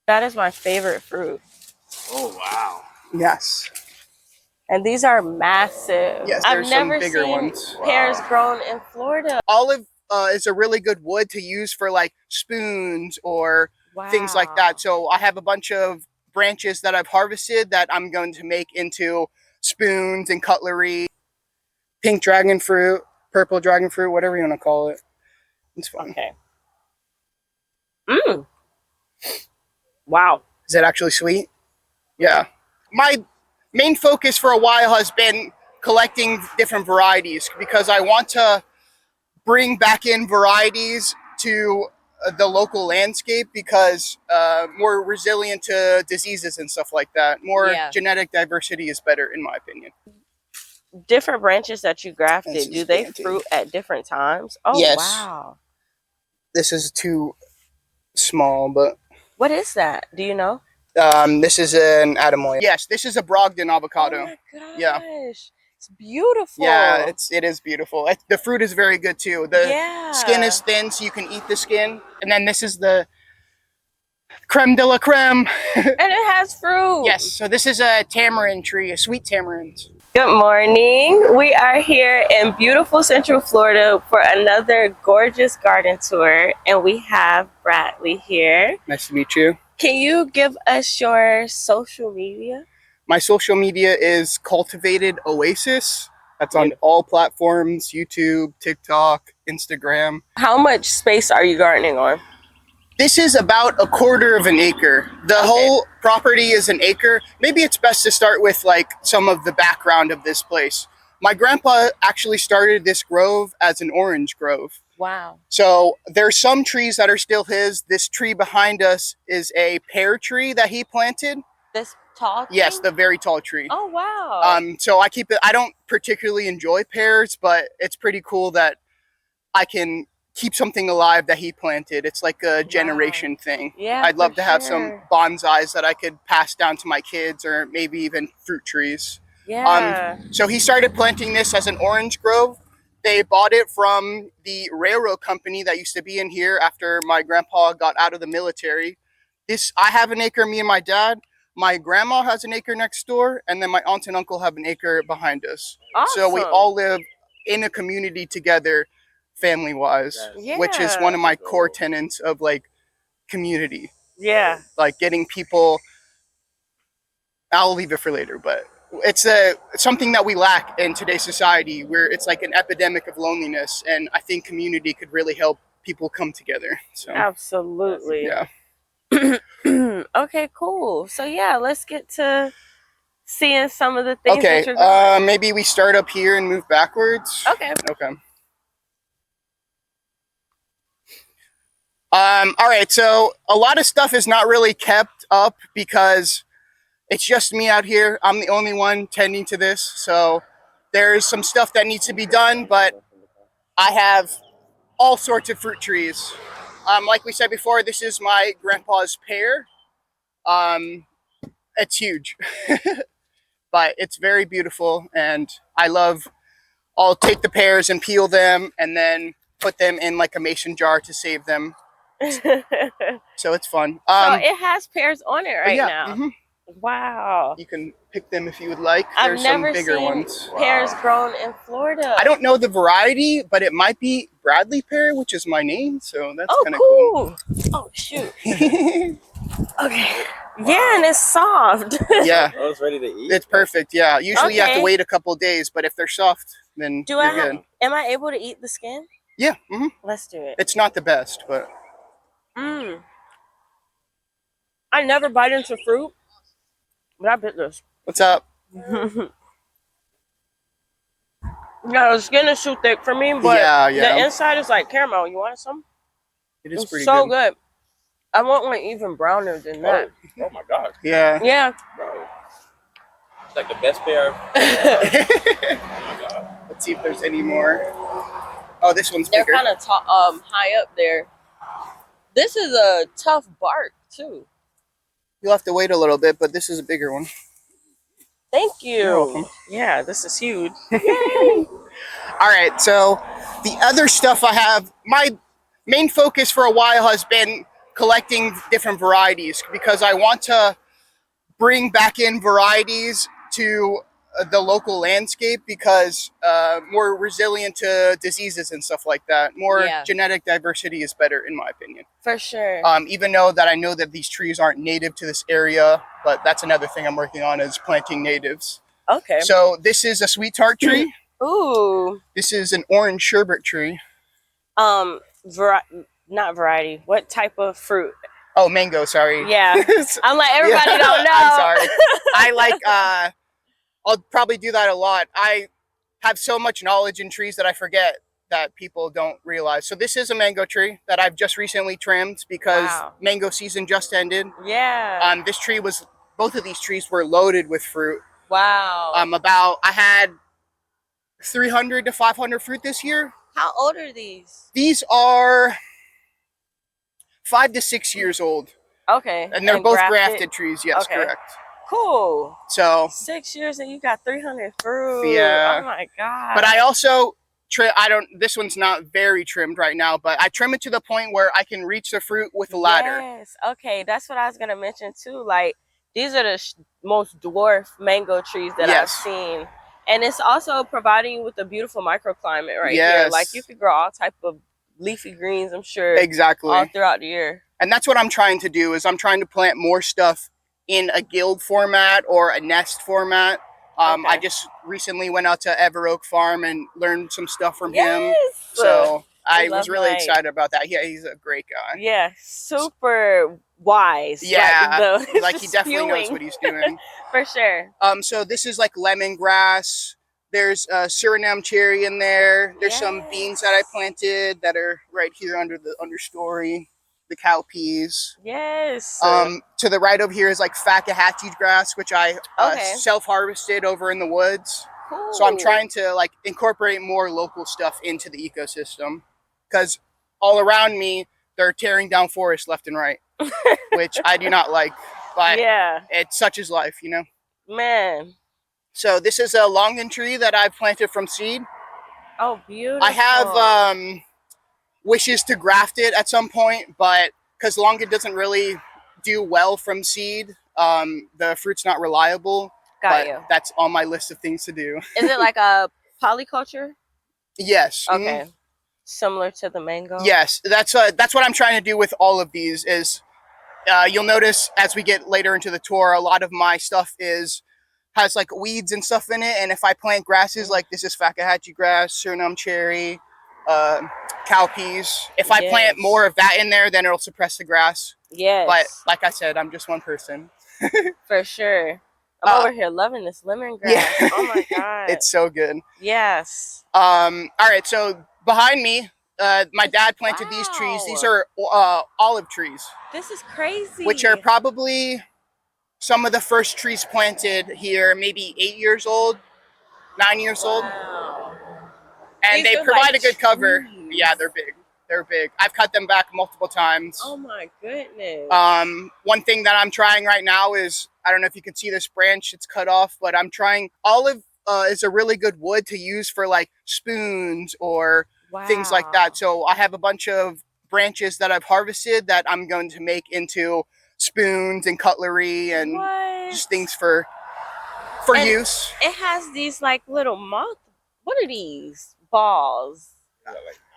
That is my favorite fruit. Oh, wow. Yes. And these are massive. Yes, I've there's some never bigger seen ones. pears grown in Florida. Olive is a really good wood to use for like spoons or things like that. So I have a bunch of branches that I've harvested that I'm going to make into spoons and cutlery. Pink dragon fruit, purple dragon fruit, whatever you want to call it. It's fun. Okay. Mmm. Wow. Is it actually sweet? Yeah. My main focus for a while has been collecting different varieties because I want to bring back in varieties to the local landscape because more resilient to diseases and stuff like that. More genetic diversity is better, in my opinion. Different branches that you grafted, do they fruit at different times? Oh, yes. Wow. This is too small, but... What is that? Do you know? This is an Adamoy. Yes, this is a Brogdon avocado. Oh my gosh. Yeah. It's beautiful. Yeah, it is beautiful. The fruit is very good too. The skin is thin, so you can eat the skin. And then this is the creme de la creme. And it has fruit. Yes, so this is a tamarind tree, a sweet tamarind. Good morning. We are here in beautiful Central Florida for another gorgeous garden tour. And we have Bradley here. Nice to meet you. Can you give us your social media? My social media is Cultivated Oasis. That's on all platforms, YouTube, TikTok, Instagram. How much space are you gardening on? This is about 1/4 of an acre. The whole property is an acre. Maybe it's best to start with like some of the background of this place. My grandpa actually started this grove as an orange grove. Wow. So there's some trees that are still his. This tree behind us is a pear tree that he planted. This tall tree? Yes, the very tall tree. Oh, wow. So I keep it. I don't particularly enjoy pears, but it's pretty cool that I can keep something alive that he planted. It's like a generation thing. Yeah, I'd love to have some bonsais that I could pass down to my kids, or maybe even fruit trees. Yeah. So he started planting this as an orange grove. They bought it from the railroad company that used to be in here after my grandpa got out of the military. I have an acre, me and my dad. My grandma has an acre next door, and then my aunt and uncle have an acre behind us. Awesome. So we all live in a community together, family-wise, which is one of my core tenets of like community. Yeah. Like getting people. I'll leave it for later, but it's something that we lack in today's society, where it's like an epidemic of loneliness, and I think community could really help people come together. So absolutely. Yeah. Okay, cool. So yeah, let's get to seeing some of the things. Okay, that you're doing. Maybe we start up here and move backwards. Okay. Okay. All right, so a lot of stuff is not really kept up because it's just me out here. I'm the only one tending to this, so there's some stuff that needs to be done, but I have all sorts of fruit trees. Like we said before, this is my grandpa's pear. It's huge, but it's very beautiful, and I'll take the pears and peel them and then put them in like a mason jar to save them. So it's fun. So it has pears on it right now. Mm-hmm. Wow. You can pick them if you would like. I've never some bigger seen ones. pears grown in Florida. I don't know the variety, but it might be Bradley pear, which is my name. So that's kind of cool. Oh, shoot. Okay. Yeah, and it's soft. Yeah. Oh, it's ready to eat? It's perfect, yeah. Usually you have to wait a couple days, but if they're soft, then you're good. Am I able to eat the skin? Yeah. Mm-hmm. Let's do it. It's not the best, but... I never bite into fruit, but I bit this. What's up? Yeah, the skin is too thick for me, but the inside is like caramel. You want some? It is pretty so good. I want one even browner than that. Oh my God. Yeah. Yeah. Bro. It's like the best pear. Oh my God. Let's see if there's any more. Oh, this one's bigger. They're kind of high up there. This is a tough bark too. You'll have to wait a little bit, but this is a bigger one. Thank you. You're welcome. Yeah, this is huge. Yay! All right, so the other stuff I have, my main focus for a while has been collecting different varieties because I want to bring back in varieties to the local landscape because more resilient to diseases and stuff like that. More genetic diversity is better, in my opinion. For sure. Even though that I know that these trees aren't native to this area, but that's another thing I'm working on is planting natives. Okay. So this is a sweet tart tree. Ooh. This is an orange sherbet tree. Not variety. What type of fruit? Oh, mango. Sorry. Yeah. I'm like, everybody don't know. I'm sorry. I like. I'll probably do that a lot. I have so much knowledge in trees that I forget that people don't realize. So this is a mango tree that I've just recently trimmed because mango season just ended. Yeah. This tree was. Both of these trees were loaded with fruit. Wow. I had 300 to 500 fruit this year. How old are these? These are 5 to 6 years old. Okay. And they're both grafted trees. Yes, correct. Cool. So 6 years and you got 300 fruit. Yeah. Oh my god. But I also this one's not very trimmed right now, but I trim it to the point where I can reach the fruit with a ladder. Yes. Okay, that's what I was gonna mention too. Like these are the most dwarf mango trees that I've seen, and it's also providing you with a beautiful microclimate right here. Like you could grow all type of leafy greens, I'm sure. Exactly. All throughout the year. And that's what I'm trying to do. Is I'm trying to plant more stuff in a guild format or a nest format. I just recently went out to Ever Oak Farm and learned some stuff from him. So I was really excited about that. Yeah, he's a great guy. Yeah, super wise. Yeah, like he definitely knows what he's doing. For sure. So this is like lemongrass. There's Suriname cherry in there. There's some beans that I planted that are right here under the understory. The cowpeas. Yes. To the right over here is like Fakahatchee grass, which I self-harvested over in the woods. Cool. So I'm trying to like incorporate more local stuff into the ecosystem because all around me they're tearing down forests left and right, which I do not like. But it's such is life, you know. Man. So this is a longan tree that I planted from seed. Oh, beautiful. I have wishes to graft it at some point, but because longan doesn't really do well from seed, the fruit's not reliable. Got you. That's on my list of things to do. Is it like a polyculture? Yes. Okay. Similar to the mango? Yes. That's what I'm trying to do with all of these is you'll notice as we get later into the tour, a lot of my stuff has like weeds and stuff in it. And if I plant grasses, like this is Fakahatchee grass, Suriname cherry, cowpeas. If I plant more of that in there, then it'll suppress the grass. Yes. But like I said, I'm just one person. For sure. I'm over here loving this lemongrass. Yeah. Oh my god. It's so good. Yes. All right, so behind me, my dad planted these trees. These are olive trees. This is crazy. Which are probably some of the first trees planted here, maybe 8 years old, 9 years old. And they provide a good cover. Yeah, they're big. They're big. I've cut them back multiple times. Oh my goodness. One thing that I'm trying right now is, I don't know if you can see this branch, it's cut off, but I'm trying, olive is a really good wood to use for like spoons or things like that. So I have a bunch of branches that I've harvested that I'm going to make into spoons and cutlery and just things for use. It has these like little moth. What are these balls? Like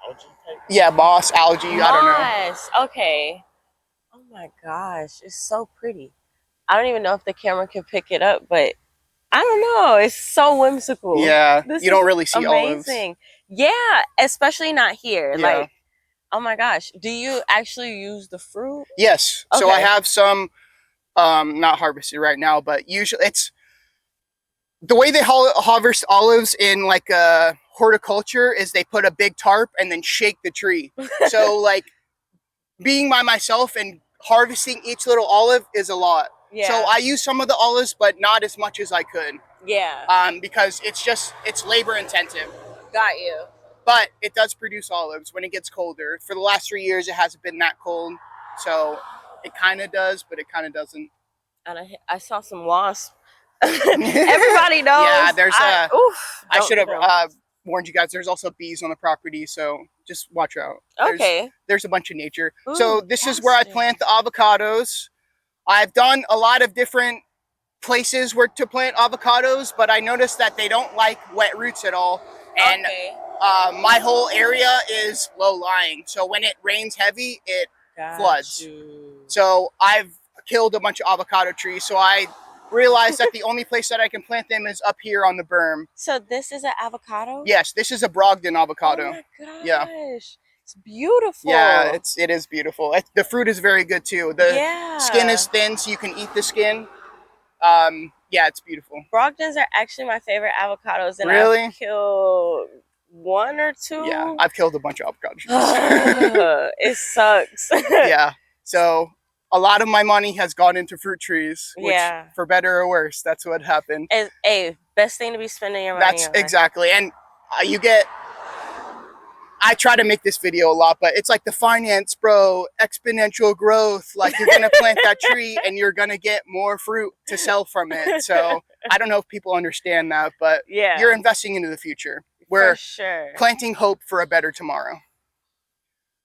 algae type? Yeah, moss, algae. I don't know. Okay. Oh my gosh, it's so pretty. I don't even know if the camera can pick it up, but I don't know. It's so whimsical. Yeah, you don't really see amazing. Olives. Yeah, especially not here. Yeah. Like, oh my gosh, do you actually use the fruit? Yes. Okay. So I have some, not harvested right now, but usually it's the way they harvest olives in like horticulture is they put a big tarp and then shake the tree. So like being by myself and harvesting each little olive is a lot. Yeah. So I use some of the olives, but not as much as I could. Yeah. Because it's labor intensive. Got you. But it does produce olives when it gets colder. For the last 3 years, it hasn't been that cold. So it kind of does, but it kind of doesn't. And I saw some wasps. Everybody knows. Yeah, there's I should have warned you guys. There's also bees on the property, so Just watch out. Okay. There's a bunch of nature. Ooh, so this is where I plant the avocados. I've done a lot of different places where to plant avocados, but I noticed that they don't like wet roots at all. And my whole area is low-lying. So when it rains heavy, it floods. So I've killed a bunch of avocado trees. So I realized that the only place that I can plant them is up here on the berm. So this is an avocado? Yes, this is a Brogdon avocado. Oh my gosh. Yeah. It's beautiful. Yeah, it is beautiful. The fruit is very good too. The skin is thin, so you can eat the skin. Yeah, it's beautiful. Brogdons are actually my favorite avocados, and really? I've killed 1 or 2. Yeah, I've killed a bunch of avocado trees. It sucks. Yeah, so a lot of my money has gone into fruit trees, which, for better or worse, that's what happened. Hey, best thing to be spending your money on. That's exactly, and you get. I try to make this video a lot, but it's like the finance, bro, exponential growth. Like you're gonna plant that tree and you're gonna get more fruit to sell from it. So I don't know if people understand that, but you're investing into the future. We're planting hope for a better tomorrow.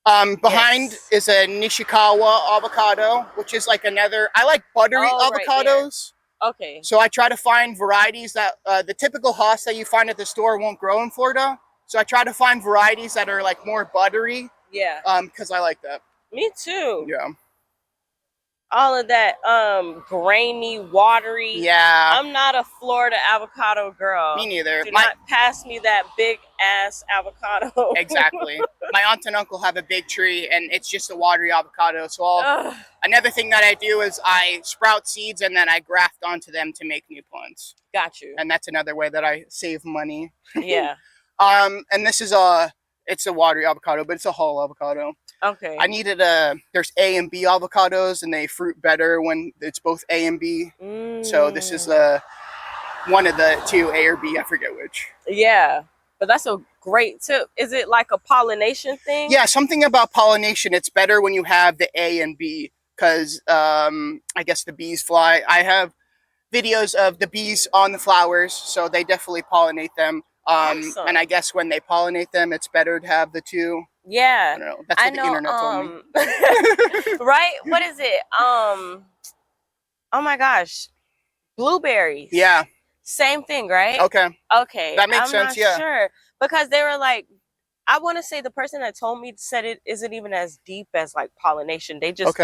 Behind is a Nishikawa avocado, which is like another. I like buttery avocados. Okay. So I try to find varieties that the typical Hass that you find at the store won't grow in Florida. So I try to find varieties that are like more buttery. Yeah. Because I like that. Me too. Yeah. All of that grainy, watery. Yeah. I'm not a Florida avocado girl. Me neither. Do not pass me that big ass avocado. Exactly. My aunt and uncle have a big tree and it's just a watery avocado. So another thing that I do is I sprout seeds and then I graft onto them to make new plants. Got you. And that's another way that I save money. Yeah. And this is it's a watery avocado, but it's a whole avocado. Okay. I needed there's A and B avocados and they fruit better when it's both A and B. So this is one of the 2, A or B, I forget which. Yeah, but that's a great tip. Is it like a pollination thing? Yeah, something about pollination. It's better when you have the A and B because I guess the bees fly. I have videos of the bees on the flowers, so they definitely pollinate them. Awesome. And I guess when they pollinate them, it's better to have the 2. Yeah. I don't know. That's what the internet told me. Right? What is it? Oh my gosh. Blueberries. Yeah. Same thing, right? Okay. Okay. That makes sense, I'm not sure. Because they were like, I want to say the person that told me said it isn't even as deep as like pollination. They just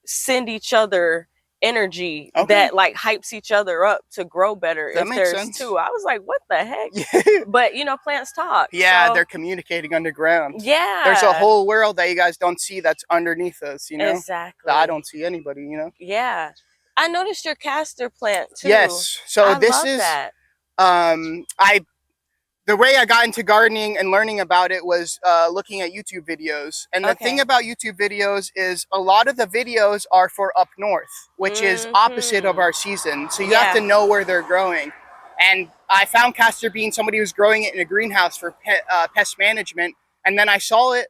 send each other energy that like hypes each other up to grow better. That if makes there's sense. 2. I was like, what the heck? Yeah. But you know, plants talk. Yeah, so, they're communicating underground. Yeah. There's a whole world that you guys don't see that's underneath us, you know? Exactly. That I don't see anybody, you know? Yeah. I noticed your castor plant too. Yes. So this is that. The way I got into gardening and learning about it was looking at YouTube videos. And the thing about YouTube videos is a lot of the videos are for up north, which is opposite of our season. So you have to know where they're growing. And I found castor bean, somebody who was growing it in a greenhouse for pest management. And then I saw it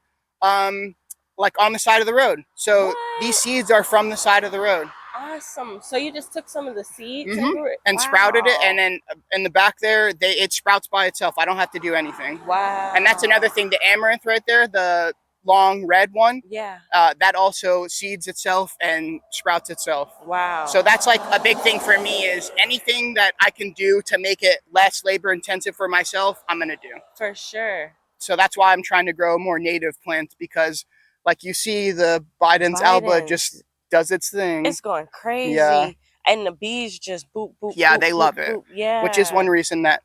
like on the side of the road. So these seeds are from the side of the road. Awesome. So you just took some of the seeds and sprouted it, and then in the back there, it sprouts by itself. I don't have to do anything. Wow. And that's another thing. The amaranth right there, the long red one. Yeah. That also seeds itself and sprouts itself. Wow. So that's like a big thing for me is anything that I can do to make it less labor intensive for myself, I'm gonna do. For sure. So that's why I'm trying to grow more native plants because, like you see, the Biden's Alba just does its thing. It's going crazy. Yeah. And the bees just boop, boop, yeah, boop, they boop, love it. Boop. Yeah. Which is one reason that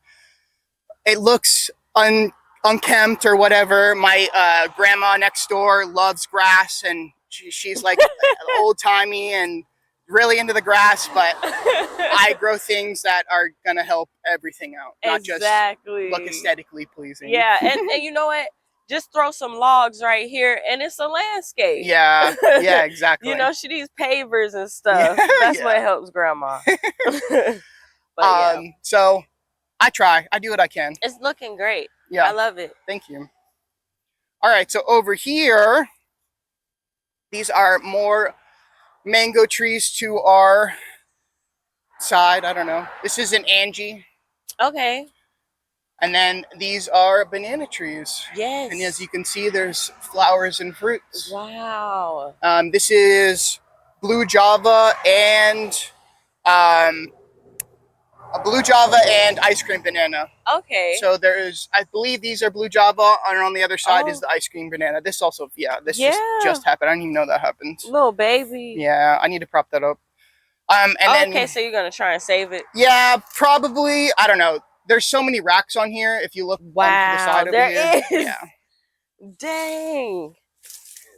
it looks unkempt or whatever. My grandma next door loves grass and she's like old-timey and really into the grass, but I grow things that are going to help everything out. Not just look aesthetically pleasing. Yeah, and you know what? Just throw some logs right here and it's a landscape. Yeah, yeah, exactly. You know, she needs pavers and stuff. That's what helps grandma. But, so I try. I do what I can. It's looking great. Yeah. I love it. Thank you. All right, so over here, these are more mango trees to our side. I don't know. This is an Angie. Okay. And then these are banana trees. Yes. And as you can see, there's flowers and fruits. Wow. This is blue java and a blue java and ice cream banana. Okay. So there's, I believe these are blue java, and on the other side is the ice cream banana. This also, this just happened. I didn't even know that happened. Little baby. Yeah, I need to prop that up. And then, so you're gonna try and save it? Yeah, probably. I don't know. There's so many racks on here. If you look onto the side over here, is. Yeah. Dang.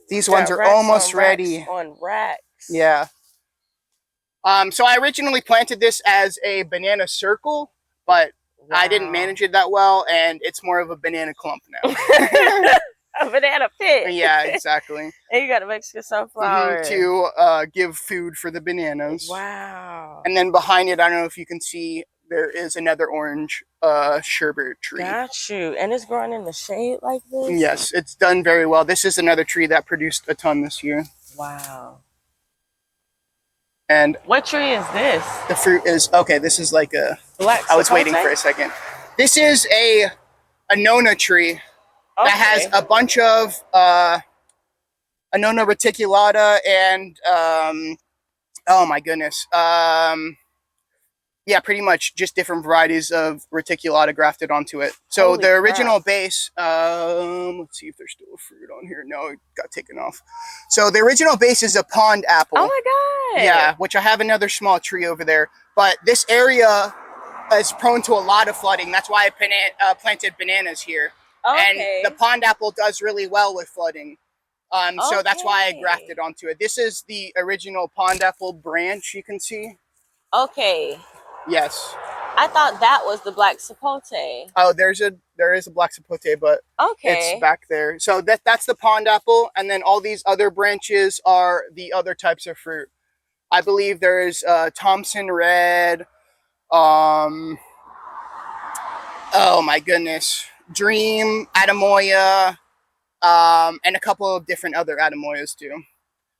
These ones are almost ready. On racks. Yeah. So I originally planted this as a banana circle, but I didn't manage it that well, and it's more of a banana clump now. A banana pit. Yeah, exactly. And you got a Mexican sunflower. To give food for the bananas. Wow. And then behind it, I don't know if you can see, there is another orange sherbet tree. Got you. And it's growing in the shade like this? Yes, it's done very well. This is another tree that produced a ton this year. Wow. And what tree is this? The fruit is, okay, this is like a... Black I was waiting for a second. This is a Nona tree that has a bunch of Nona reticulata and, oh my goodness. Yeah, pretty much just different varieties of reticulata grafted onto it. So the original base, let's see if there's still a fruit on here. No, it got taken off. So the original base is a pond apple. Oh my God. Yeah, which I have another small tree over there. But this area is prone to a lot of flooding. That's why I planted bananas here. Okay. And the pond apple does really well with flooding. So that's why I grafted onto it. This is the original pond apple branch you can see. Okay. Yes. I thought that was the black sapote. Oh, there is a black sapote, but it's back there. So that's the pond apple, and then all these other branches are the other types of fruit. I believe there is Thompson Red. Oh my goodness, Dream, Adamoya, and a couple of different other Adamoyas too.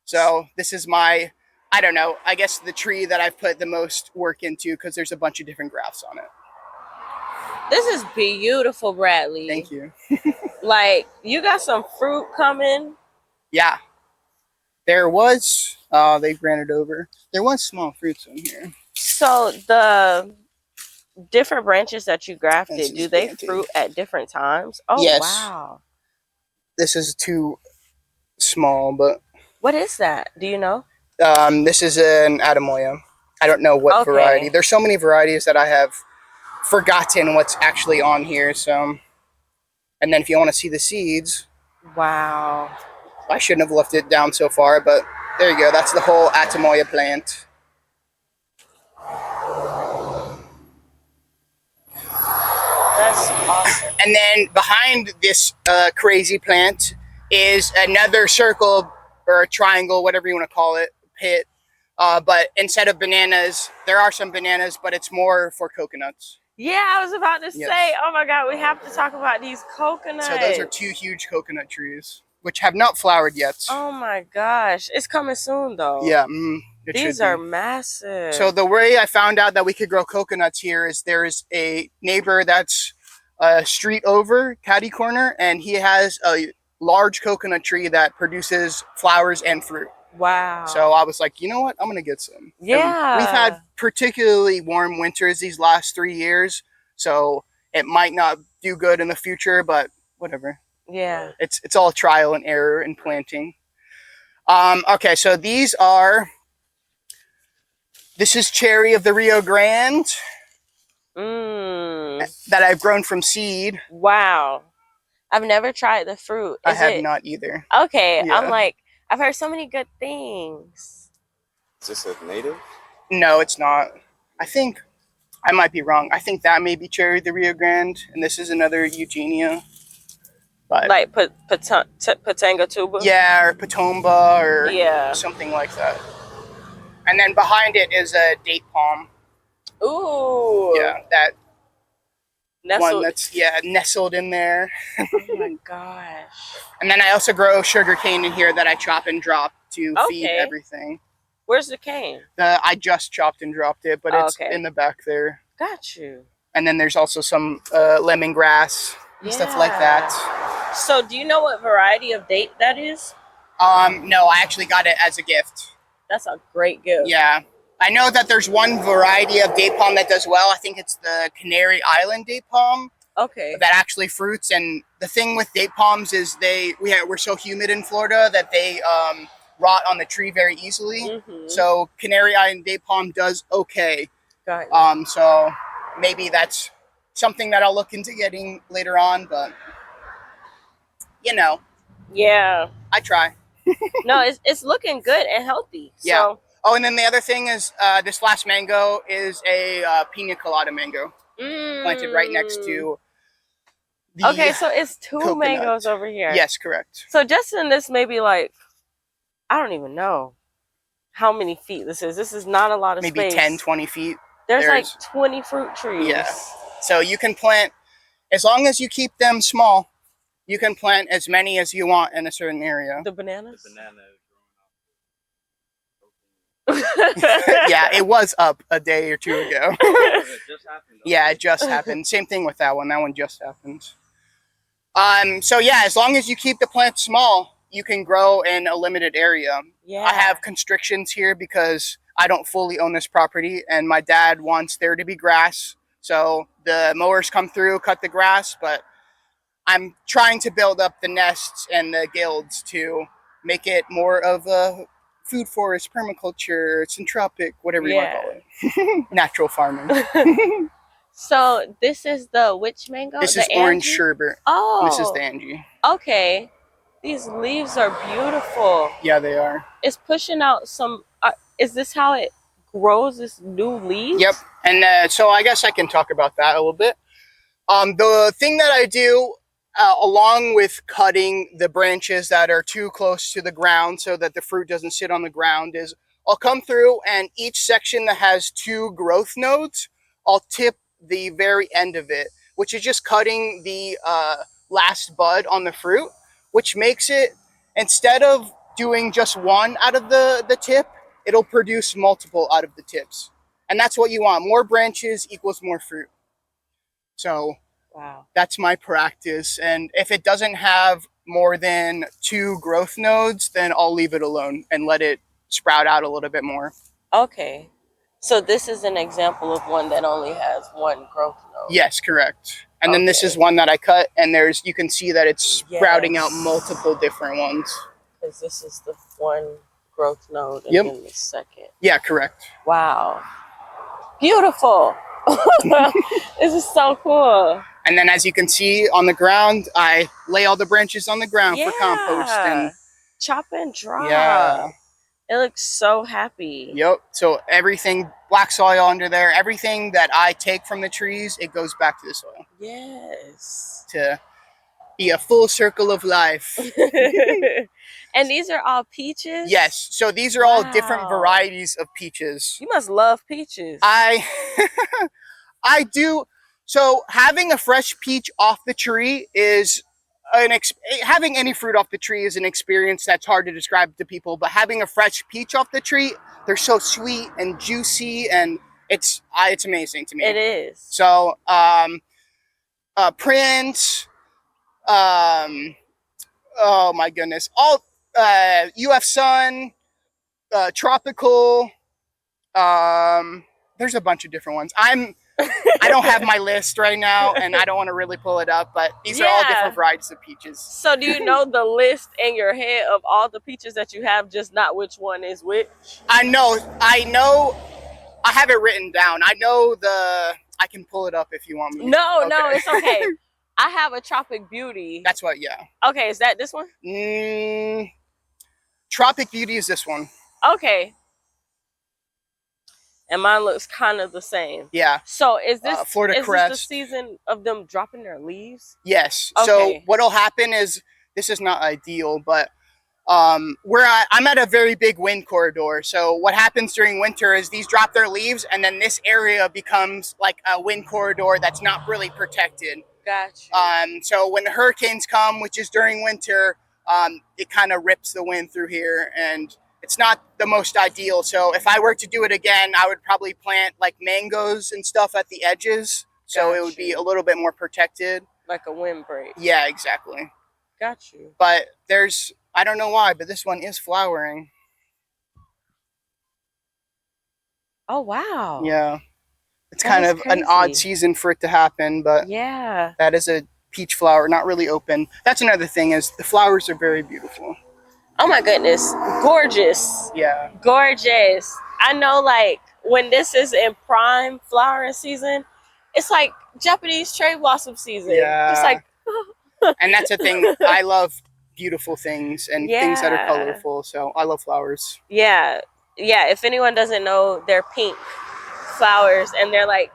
So this is my, I don't know, I guess the tree that I've put the most work into, because there's a bunch of different grafts on it. This is beautiful, Bradley. Thank you. Like, you got some fruit coming. Yeah. There was, they granted over. There was small fruits on here. So the different branches that you grafted, do they fruit at different times? Oh, yes. Wow. This is too small, but... What is that? Do you know? This is an Adamoya. I don't know what variety. There's so many varieties that I have forgotten what's actually on here. So, and then if you want to see the seeds. Wow. I shouldn't have left it down so far, but there you go. That's the whole Adamoya plant. That's awesome. And then behind this crazy plant is another circle or a triangle, whatever you want to call it, pit. But instead of bananas, there are some bananas, but it's more for coconuts. Yeah, I was about to say, oh my God, we have to talk about these coconuts. So those are 2 huge coconut trees, which have not flowered yet. Oh my gosh. It's coming soon though. Yeah. These are massive. So the way I found out that we could grow coconuts here is there's a neighbor that's a street over, catty corner, and he has a large coconut tree that produces flowers and fruit. Wow. So I was like, you know what? I'm going to get some. Yeah. And we've had particularly warm winters these last 3 years, so it might not do good in the future, but whatever. Yeah. It's all trial and error in planting. Okay, so this is cherry of the Rio Grande that I've grown from seed. Wow. I've never tried the fruit. I have not either. Okay, yeah. I'm like, I've heard so many good things. Is this a native? No, it's not. I think, I might be wrong. I think that may be cherry of the Rio Grande, and this is another Eugenia. But like Patangatuba? Yeah, or Patomba, or something like that. And then behind it is a date palm. Ooh. Yeah, that nestled. One that's nestled in there. Oh my gosh. And then I also grow sugar cane in here that I chop and drop to feed everything. Where's the cane? I just chopped and dropped it, but it's in the back there. Got you. And then there's also some lemongrass and stuff like that. So do you know what variety of date that is? No, I actually got it as a gift. That's a great gift. Yeah. I know that there's one variety of date palm that does well. I think it's the Canary Island date palm. Okay. That actually fruits. And the thing with date palms is we're so humid in Florida that they rot on the tree very easily. Mm-hmm. So Canary Island date palm does okay. Got it. So maybe that's something that I'll look into getting later on, but you know. Yeah. I try. No, it's looking good and healthy. Yeah. So. Oh, and then the other thing is this last mango is a pina colada mango planted right next to the Okay, so it's two coconut. mangoes over here. Yes, correct. So just in this maybe like, I don't even know how many feet this is. This is not a lot of maybe space. 10, 20 feet. There's like 20 fruit trees. Yeah. So you can plant, as long as you keep them small, you can plant as many as you want in a certain area. The bananas? The banana Yeah, it was up a day or two ago. it just happened. Yeah, it just happened. Same thing with that one. That one just happened. So yeah, as long as you keep the plant small, you can grow in a limited area. Yeah. I have constrictions here because I don't fully own this property, and my dad wants there to be grass. So the mowers come through, cut the grass, but I'm trying to build up the nests and the guilds to make it more of a food forest, permaculture, centropic, whatever you want to call it. Natural farming. So this is the which mango? This the is Angie? orange sherbet. Oh. This is the Angie. Okay. These leaves are beautiful. Yeah, they are. It's pushing out some... is this how it grows, this new leaves? Yep. And so I guess I can talk about that a little bit. The thing that I do, along with cutting the branches that are too close to the ground so that the fruit doesn't sit on the ground, is I'll come through and each section that has 2 growth nodes, I'll tip the very end of it, which is just cutting the last bud on the fruit, which makes it, instead of doing just one out of the tip, it'll produce multiple out of the tips. And that's what you want. More branches equals more fruit. So wow, that's my practice. And if it doesn't have more than 2 growth nodes, then I'll leave it alone and let it sprout out a little bit more. Okay. So this is an example of one that only has 1 growth node. Yes, correct. And then this is one that I cut, and you can see that it's sprouting out Yes. multiple different ones. Because this is the 1 growth node and then the second. Yeah, correct. Wow. Beautiful. This is so cool. And then as you can see on the ground, I lay all the branches on the ground for compost. And chop and dry. yeah. It looks so happy. Yep. So everything, black soil under there, everything that I take from the trees, it goes back to the soil. Yes. To be a full circle of life. And these are all peaches? Yes. So these are all different varieties of peaches. You must love peaches. I do. So having a fresh peach off the tree is having any fruit off the tree is an experience that's hard to describe to people, but having a fresh peach off the tree, they're so sweet and juicy, and it's amazing to me. It is. So Prince, oh my goodness, all UF Sun, Tropical, there's a bunch of different ones. I don't have my list right now, and I don't want to really pull it up, but these are all different varieties of peaches. So do you know the list in your head of all the peaches that you have, just not which one is which? I know. I have it written down. I can pull it up if you want me. No, it's okay. I have a Tropic Beauty. That's what, yeah. Okay, is that this one? Tropic Beauty is this one. Okay. And mine looks kind of the same. Yeah. So is this Florida Crest. This the season of them dropping their leaves? Yes. Okay. So what'll happen is, this is not ideal, but I'm at a very big wind corridor. So what happens during winter is these drop their leaves, and then this area becomes like a wind corridor that's not really protected. Gotcha. So when the hurricanes come, which is during winter, it kind of rips the wind through here, and it's not the most ideal. So if I were to do it again, I would probably plant like mangoes and stuff at the edges So it would be a little bit more protected. Like a windbreak. Yeah, exactly. Got you. But I don't know why, but this one is flowering. Oh, wow. Yeah. It's kind of an odd season for it to happen, but yeah, that is a peach flower, not really open. That's another thing, is the flowers are very beautiful. Oh my goodness. Gorgeous. Yeah. Gorgeous. I know, like, when this is in prime flowering season, it's like Japanese cherry blossom season. Yeah. Just like and that's the thing. I love beautiful things and things that are colorful, so I love flowers. Yeah. Yeah, if anyone doesn't know, they're pink flowers and they're like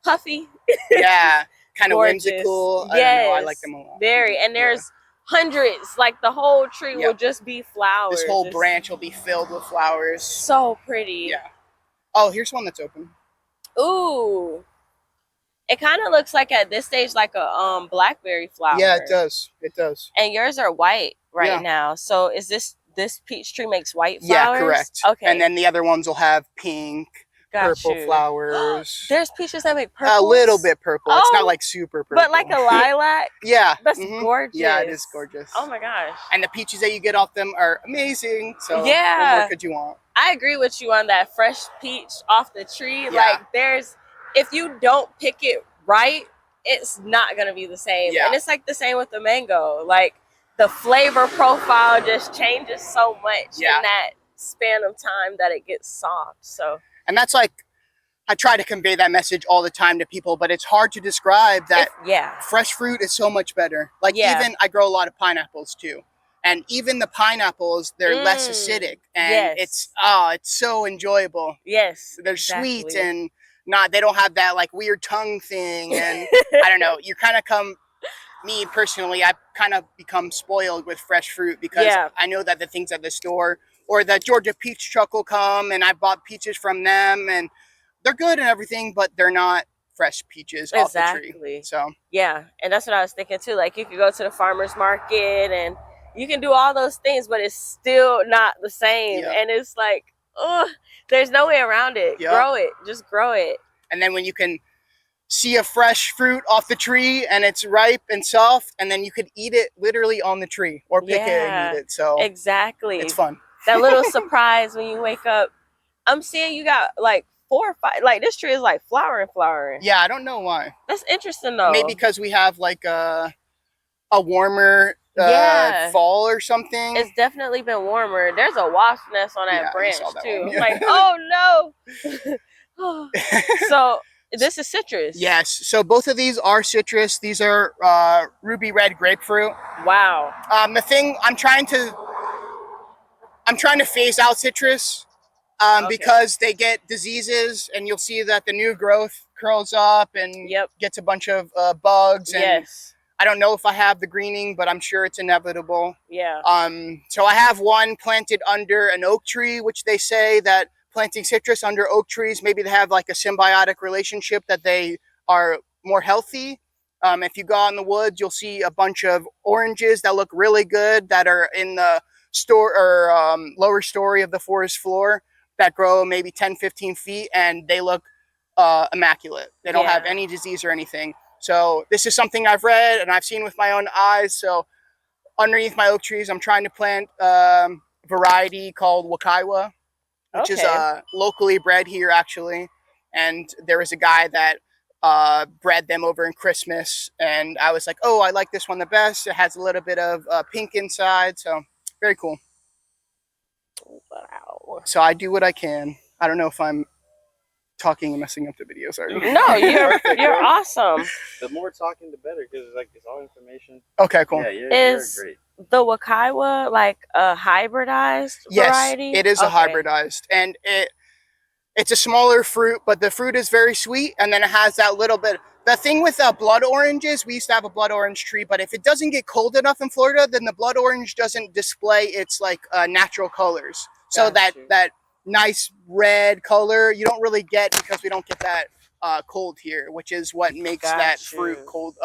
puffy. Yeah. Kind of whimsical. Yes. I don't know, I like them a lot. Very. And there's hundreds, like the whole tree will just be flowers. This whole branch will be filled with flowers. So pretty. Yeah. Oh, here's one that's open. Ooh. It kind of looks like at this stage like a blackberry flower. Yeah, it does. It does. And yours are white now. So is this peach tree makes white flowers? Yeah, correct. Okay. And then the other ones will have pink, purple flowers. There's peaches that make purple. A little bit purple. It's not like super purple. But like a lilac? Yeah. That's gorgeous. Yeah, it is gorgeous. Oh my gosh. And the peaches that you get off them are amazing. So what more could you want? I agree with you on that fresh peach off the tree. Yeah. Like if you don't pick it right, it's not gonna be the same. Yeah. And it's like the same with the mango. Like the flavor profile just changes so much in that span of time that it gets soft. So, and that's like, I try to convey that message all the time to people, but it's hard to describe that fresh fruit is so much better. Like even I grow a lot of pineapples too. And even the pineapples, they're less acidic, and it's so enjoyable. Yes, they're sweet and they don't have that like weird tongue thing. And I don't know, you kind of me personally, I've kind of become spoiled with fresh fruit because I know that the things at the store or the Georgia peach truck will come, and I bought peaches from them, and they're good and everything, but they're not fresh peaches off the tree. So yeah, and that's what I was thinking too. Like you could go to the farmer's market and you can do all those things, but it's still not the same. And it's like, there's no way around it. Grow it. Just grow it. And then when you can see a fresh fruit off the tree and it's ripe and soft, and then you could eat it literally on the tree or pick it and eat it. So exactly. It's fun. That little surprise when you wake up. I'm seeing you got like 4 or 5. Like this tree is like flowering. Yeah, I don't know why. That's interesting though. Maybe because we have like a warmer fall or something. It's definitely been warmer. There's a wasp nest on that branch too. I'm like, oh no. So this is citrus. Yes. So both of these are citrus. These are ruby red grapefruit. Wow. The thing I'm trying to phase out citrus because they get diseases, and you'll see that the new growth curls up and gets a bunch of bugs. And I don't know if I have the greening, but I'm sure it's inevitable. Yeah. So I have one planted under an oak tree, which they say that planting citrus under oak trees, maybe they have like a symbiotic relationship, that they are more healthy. If you go out in the woods, you'll see a bunch of oranges that look really good that are in the lower story of the forest floor that grow maybe 10, 15 feet, and they look immaculate. They don't have any disease or anything. So this is something I've read and I've seen with my own eyes. So underneath my oak trees, I'm trying to plant a variety called Wakaiwa, which is locally bred here actually. And there was a guy that bred them over in Christmas, and I was like, oh, I like this one the best. It has a little bit of pink inside, so very cool. Wow. So I do what I can. I don't know if I'm talking and messing up the video. Sorry. No, you're awesome. The more talking, the better, because it's all information. Okay, cool. Yeah, you're great. The Wakaiwa like a hybridized variety? Yes, it is a hybridized, and it's a smaller fruit, but the fruit is very sweet, and then it has that little bit. The thing with blood oranges, we used to have a blood orange tree, but if it doesn't get cold enough in Florida, then the blood orange doesn't display its like natural colors. So that nice red color you don't really get, because we don't get that cold here, which is what makes that fruit cold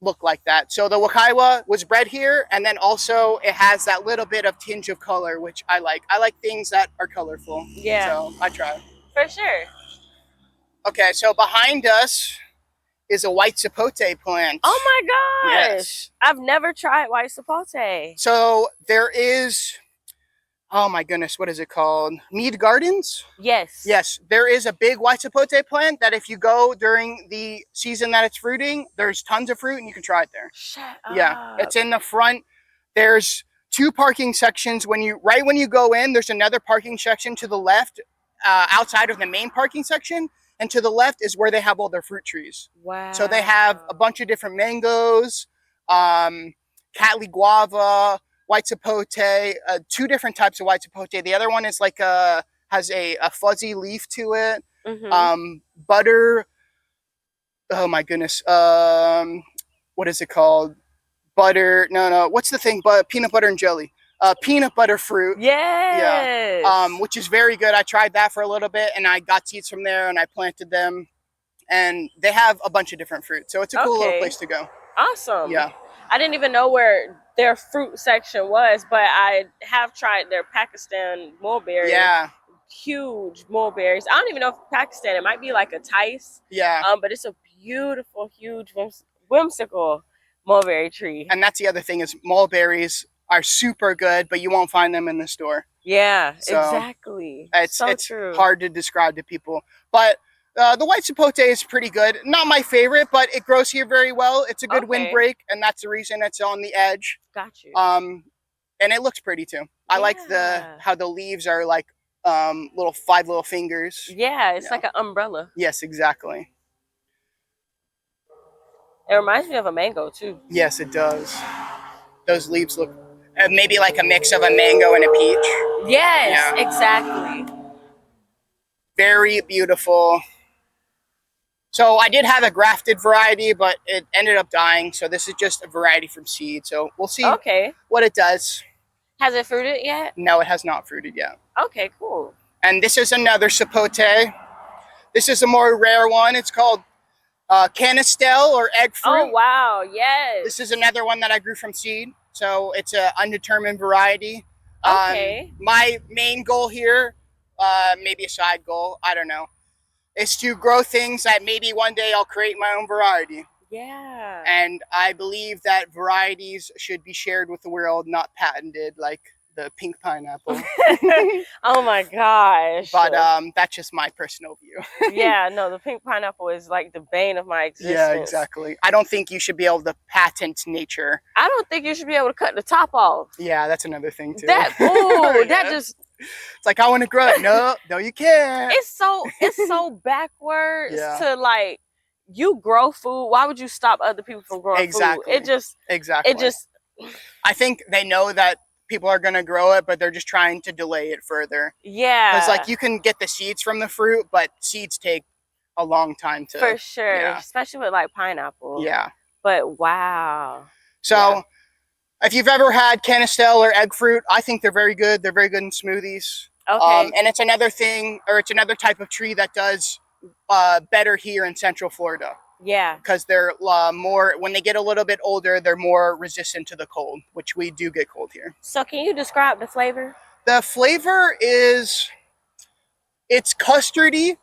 look like that. So the Wakaiwa was bred here, and then also it has that little bit of tinge of color, which I like. I like things that are colorful. Yeah. So I try. For sure. Okay, so behind us is a white sapote plant. Oh my gosh. Yes. I've never tried white sapote. So there is, oh my goodness, what is it called? Mead Gardens? Yes. Yes, there is a big white sapote plant that if you go during the season that it's fruiting, there's tons of fruit and you can try it there. Shut up. Yeah, it's in the front. There's 2 parking sections. When you go in, there's another parking section to the left, outside of the main parking section, and to the left is where they have all their fruit trees. Wow. So they have a bunch of different mangoes, Cali guava, white sapote, 2 different types of white sapote. The other one is like has a fuzzy leaf to it. Butter. Oh my goodness. What is it called? Butter. No. What's the thing? Peanut butter and jelly. Peanut butter fruit. Yes. Yeah. Which is very good. I tried that for a little bit, and I got seeds from there, and I planted them. And they have a bunch of different fruit, so it's a cool little place to go. Awesome. Yeah. I didn't even know where their fruit section was, but I have tried their Pakistan mulberry. Yeah. Huge mulberries. I don't even know if Pakistan, it might be like a Tice. Yeah. But it's a beautiful, huge, whimsical mulberry tree. And that's the other thing is mulberries are super good, but you won't find them in the store. Yeah, so exactly. It's true. Hard to describe to people. But the white sapote is pretty good. Not my favorite, but it grows here very well. It's a good windbreak, and that's the reason it's on the edge. Got you. And it looks pretty too. I like how the leaves are like 5 little fingers. Yeah, it's like an umbrella. Yes, exactly. It reminds me of a mango too. Yes, it does. Those leaves look maybe like a mix of a mango and a peach. Yes, exactly. Very beautiful. So I did have a grafted variety, but it ended up dying. So this is just a variety from seed. So we'll see what it does. Has it fruited yet? No, it has not fruited yet. Okay, cool. And this is another sapote. This is a more rare one. It's called canistel or egg fruit. Oh, wow. Yes. This is another one that I grew from seed. So it's an undetermined variety. Okay. My main goal here, maybe a side goal, I don't know, is to grow things that maybe one day I'll create my own variety. Yeah. And I believe that varieties should be shared with the world, not patented like the pink pineapple. Oh my gosh. But that's just my personal view. Yeah, no, the pink pineapple is like the bane of my existence. Yeah, exactly. I don't think you should be able to patent nature. I don't think you should be able to cut the top off. Yeah, that's another thing too. That just it's like I want to grow it. No, you can't. It's so backwards to like you grow food. Why would you stop other people from growing food? It just I think they know that people are going to grow it, but they're just trying to delay it further. Yeah. Because like you can get the seeds from the fruit, but seeds take a long time to. For sure. Yeah. Especially with like pineapple. Yeah. But wow. So if you've ever had canistel or egg fruit, I think they're very good. They're very good in smoothies. Okay. And it's another thing, or it's another type of tree that does better here in Central Florida. Yeah. Because they're more, when they get a little bit older, they're more resistant to the cold, which we do get cold here. So can you describe the flavor? The flavor is, it's custardy,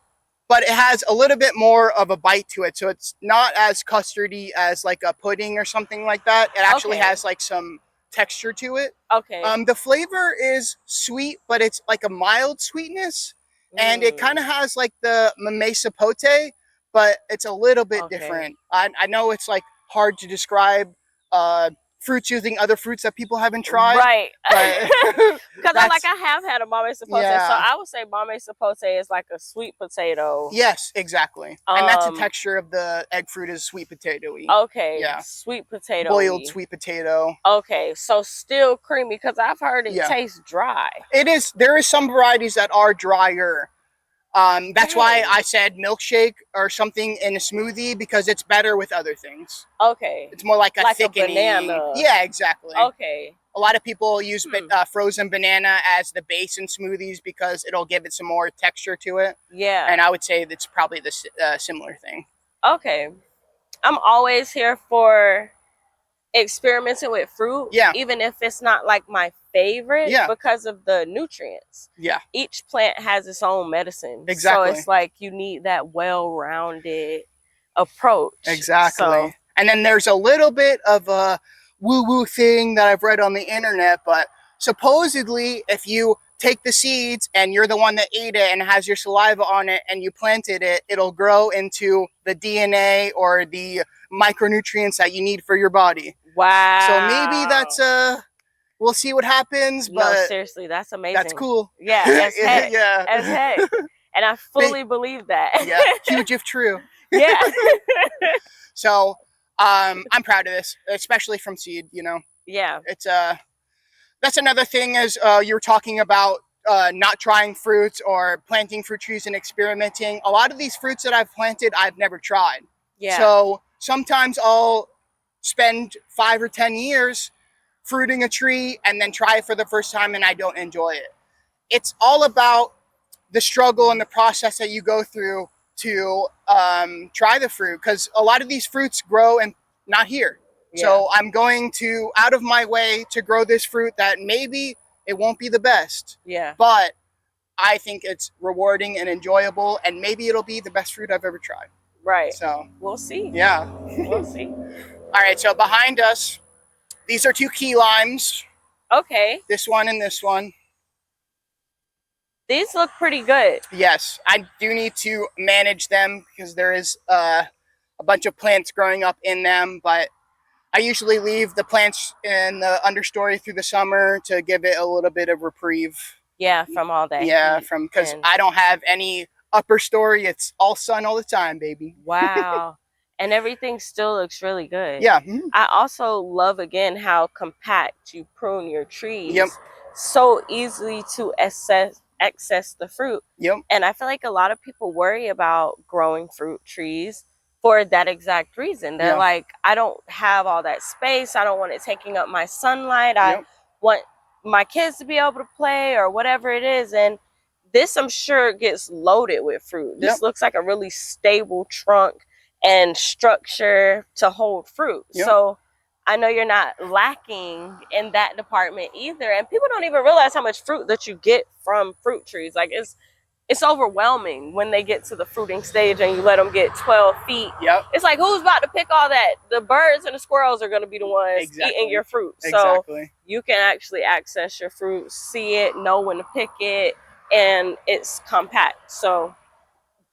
but it has a little bit more of a bite to it. So it's not as custardy as like a pudding or something like that. It actually has like some texture to it. Okay. The flavor is sweet, but it's like a mild sweetness. And it kind of has like the mamey sapote, but it's a little bit different. I know it's like hard to describe fruits using other fruits that people haven't tried. Right. Because I have had a mamey sapote. So I would say mamey sapote is like a sweet potato. Yes, exactly. And that's the texture of the egg fruit is sweet potato-y. Okay. Yeah. Sweet potato. Boiled sweet potato. Okay. So still creamy because I've heard it tastes dry. It is. There is some varieties that are drier. That's why I said milkshake or something in a smoothie because it's better with other things. Okay. It's more like a thickening. A banana. Yeah, exactly. Okay. A lot of people use frozen banana as the base in smoothies because it'll give it some more texture to it. Yeah. And I would say that's probably the similar thing. Okay. I'm always here for experimenting with fruit, even if it's not like my favorite, because of the nutrients. Yeah, each plant has its own medicine. Exactly. So it's like you need that well-rounded approach. Exactly. So. And then there's a little bit of a woo-woo thing that I've read on the internet, but supposedly if you take the seeds and you're the one that ate it and has your saliva on it and you planted it, it'll grow into the DNA or the micronutrients that you need for your body. Wow. So maybe that's we'll see what happens, but no, seriously, that's amazing. That's cool. Yeah, as heck. Yeah. As heck. And I fully believe that. Yeah, huge if true. Yeah. So I'm proud of this, especially from seed, you know. Yeah. It's that's another thing is you're talking about not trying fruits or planting fruit trees and experimenting. A lot of these fruits that I've planted, I've never tried. Yeah. So sometimes I'll spend 5 or 10 years fruiting a tree and then try it for the first time and I don't enjoy it. It's all about the struggle and the process that you go through to try the fruit, because a lot of these fruits grow and not here. Yeah. So I'm going to out of my way to grow this fruit that maybe it won't be the best. Yeah. But I think it's rewarding and enjoyable, and maybe it'll be the best fruit I've ever tried. Right. So we'll see. Yeah. We'll see. All right. So behind us, these are 2 key limes. Okay. This one and this one. These look pretty good. Yes, I do need to manage them because there is a bunch of plants growing up in them, but I usually leave the plants in the understory through the summer to give it a little bit of reprieve. Yeah, from all that. Yeah, because I don't have any upper story. It's all sun all the time, baby. Wow. And everything still looks really good. Yeah. I also love, again, how compact you prune your trees. Yep. So easily to access the fruit. Yep. And I feel like a lot of people worry about growing fruit trees for that exact reason. They're like, I don't have all that space. I don't want it taking up my sunlight. I want my kids to be able to play or whatever it is. And this, I'm sure, gets loaded with fruit. This looks like a really stable trunk and structure to hold fruit. So I know you're not lacking in that department either. And people don't even realize how much fruit that you get from fruit trees. Like it's overwhelming when they get to the fruiting stage and you let them get 12 feet. It's like, who's about to pick all that? The birds and the squirrels are going to be the ones eating your fruit. So you can actually access your fruit, see it, know when to pick it, and it's compact. So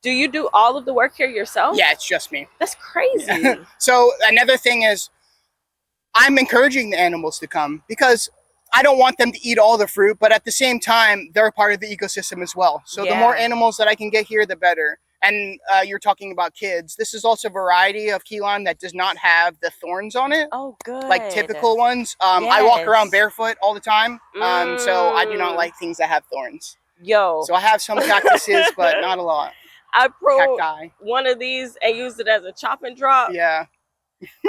do you do all of the work here yourself? Yeah, it's just me. That's crazy. So another thing is I'm encouraging the animals to come because I don't want them to eat all the fruit, but at the same time, they're a part of the ecosystem as well. So the more animals that I can get here, the better. And you're talking about kids. This is also a variety of key lime that does not have the thorns on it. Oh, good. Like typical ones. I walk around barefoot all the time, so I do not like things that have thorns. So I have some cactuses, but not a lot. I pruned one of these and used it as a chopping drop. Yeah.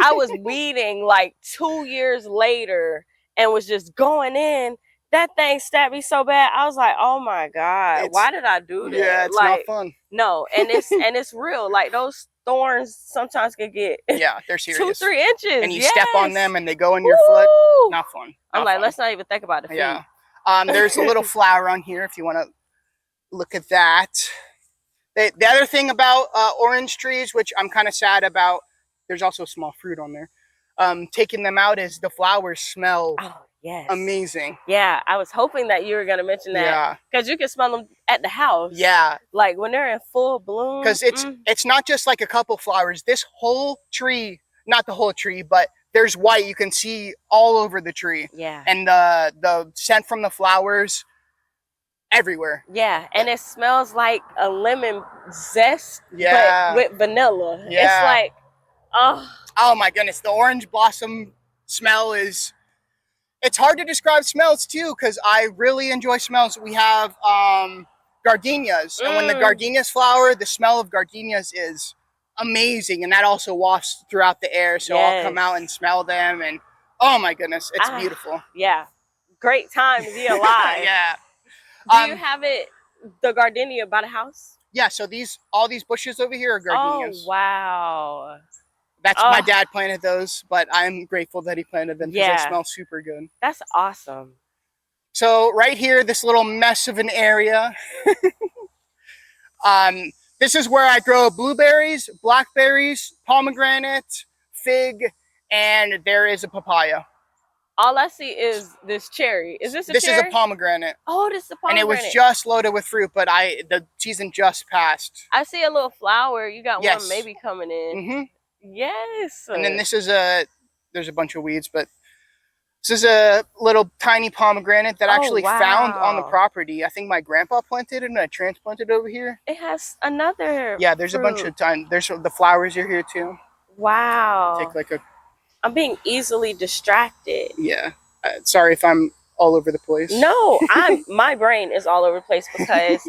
I was weeding like 2 years later and was just going in. That thing stabbed me so bad. I was like, oh my God, why did I do that? Yeah, it's like, not fun. No, and it's real. Like those thorns sometimes can get they're serious. 2-3 inches. And you step on them and they go in your foot. Not fun. I'm like, let's not even think about the food. Yeah. There's a little flower on here if you want to look at that. The other thing about orange trees, which I'm kind of sad about, there's also small fruit on there. Taking them out is the flowers smell amazing. Yeah, I was hoping that you were going to mention that. Because you can smell them at the house. Yeah. Like when they're in full bloom. Because it's not just like a couple flowers. This whole tree, not the whole tree, but there's white. You can see all over the tree. Yeah. And the scent from the flowers everywhere. Yeah, and it smells like a lemon zest, but with vanilla. Yeah. It's like, oh my goodness, the orange blossom smell is, it's hard to describe smells too, because I really enjoy smells. We have gardenias, and when the gardenias flower, the smell of gardenias is amazing, and that also wafts throughout the air, so I'll come out and smell them, and oh my goodness, it's beautiful. Yeah, great time to be alive. Yeah. Do you have the gardenia by the house? Yeah, so all these bushes over here are gardenias. Oh, wow. That's my dad planted those, but I'm grateful that he planted them because they smell super good. That's awesome. So right here, this little mess of an area. This is where I grow blueberries, blackberries, pomegranate, fig, and there is a papaya. All I see is this cherry. Is this a cherry? This is a pomegranate. Oh, this is a pomegranate. And it was just loaded with fruit, but the season just passed. I see a little flower. You got one maybe coming in. Mm-hmm. Yes. And then this is there's a bunch of weeds, but this is a little tiny pomegranate that I actually found on the property. I think my grandpa planted it and I transplanted it over here. It has another there's fruit. A bunch of tiny, there's the flowers are here too. Wow. Take like a I'm being easily distracted. Yeah. Sorry if I'm all over the place. No, my brain is all over the place because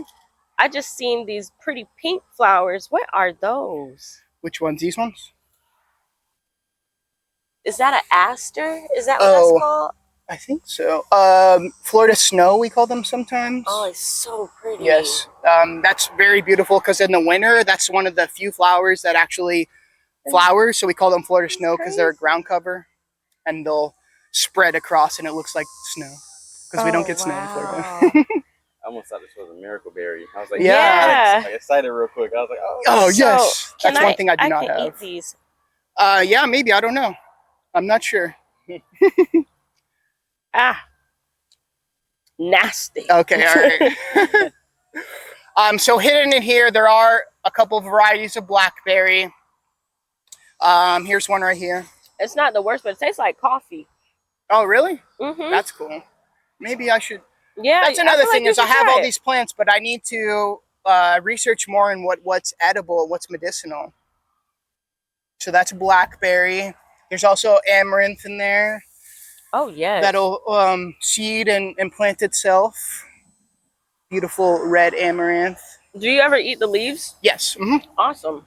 I just seen these pretty pink flowers. What are those? Which ones? These ones? Is that an aster? Is that what that's called? I think so. Florida snow, we call them sometimes. Oh, it's so pretty. Yes. That's very beautiful because in the winter, that's one of the few flowers that actually flowers, so we call them Florida snow because they're a ground cover and they'll spread across and it looks like snow because we don't get snow in Florida. I almost thought this was a miracle berry. I was like, yeah. I excited real quick. I was like, oh yes, that's one thing I do not have. Eat these. Yeah, maybe, I don't know. I'm not sure. Nasty. Okay, all right. So hidden in here, there are a couple varieties of blackberry. Here's one right here. It's not the worst, but it tastes like coffee. Oh, really? Mm-hmm. That's cool. Maybe I should. Yeah. That's another thing is I have all these plants, but I need to research more in what's edible, what's medicinal. So that's blackberry. There's also amaranth in there. Oh, yes. That'll seed and plant itself. Beautiful red amaranth. Do you ever eat the leaves? Yes. Mm-hmm. Awesome.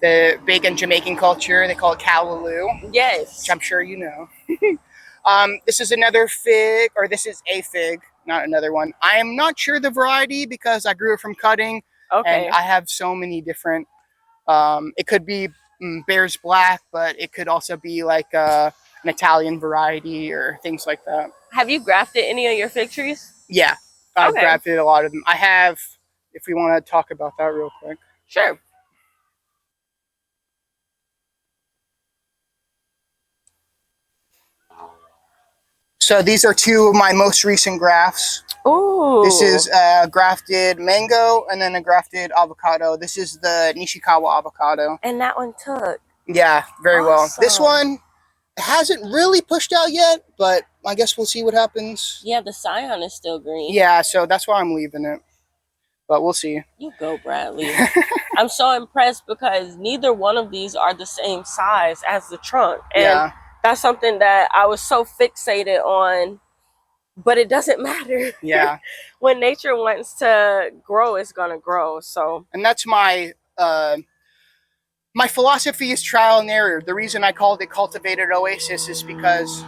The big in Jamaican culture, they call it callaloo. Yes. Which I'm sure you know. This is another fig, or this is a fig, not another one. I am not sure the variety because I grew it from cutting. Okay. And I have so many different, it could be Bear's Black, but it could also be like an Italian variety or things like that. Have you grafted any of your fig trees? Yeah, I've grafted a lot of them. I have, if we want to talk about that real quick. Sure. So these are two of my most recent grafts. Ooh. This is a grafted mango and then a grafted avocado. This is the Nishikawa avocado. And that one took. Yeah, very well. This one hasn't really pushed out yet, but I guess we'll see what happens. Yeah, the scion is still green. Yeah, so that's why I'm leaving it. But we'll see. You go, Bradley. I'm so impressed because neither one of these are the same size as the trunk. And that's something that I was so fixated on, but it doesn't matter. Yeah. When nature wants to grow, it's going to grow. So, and that's my my philosophy is trial and error. The reason I called it Cultivated Oasis is because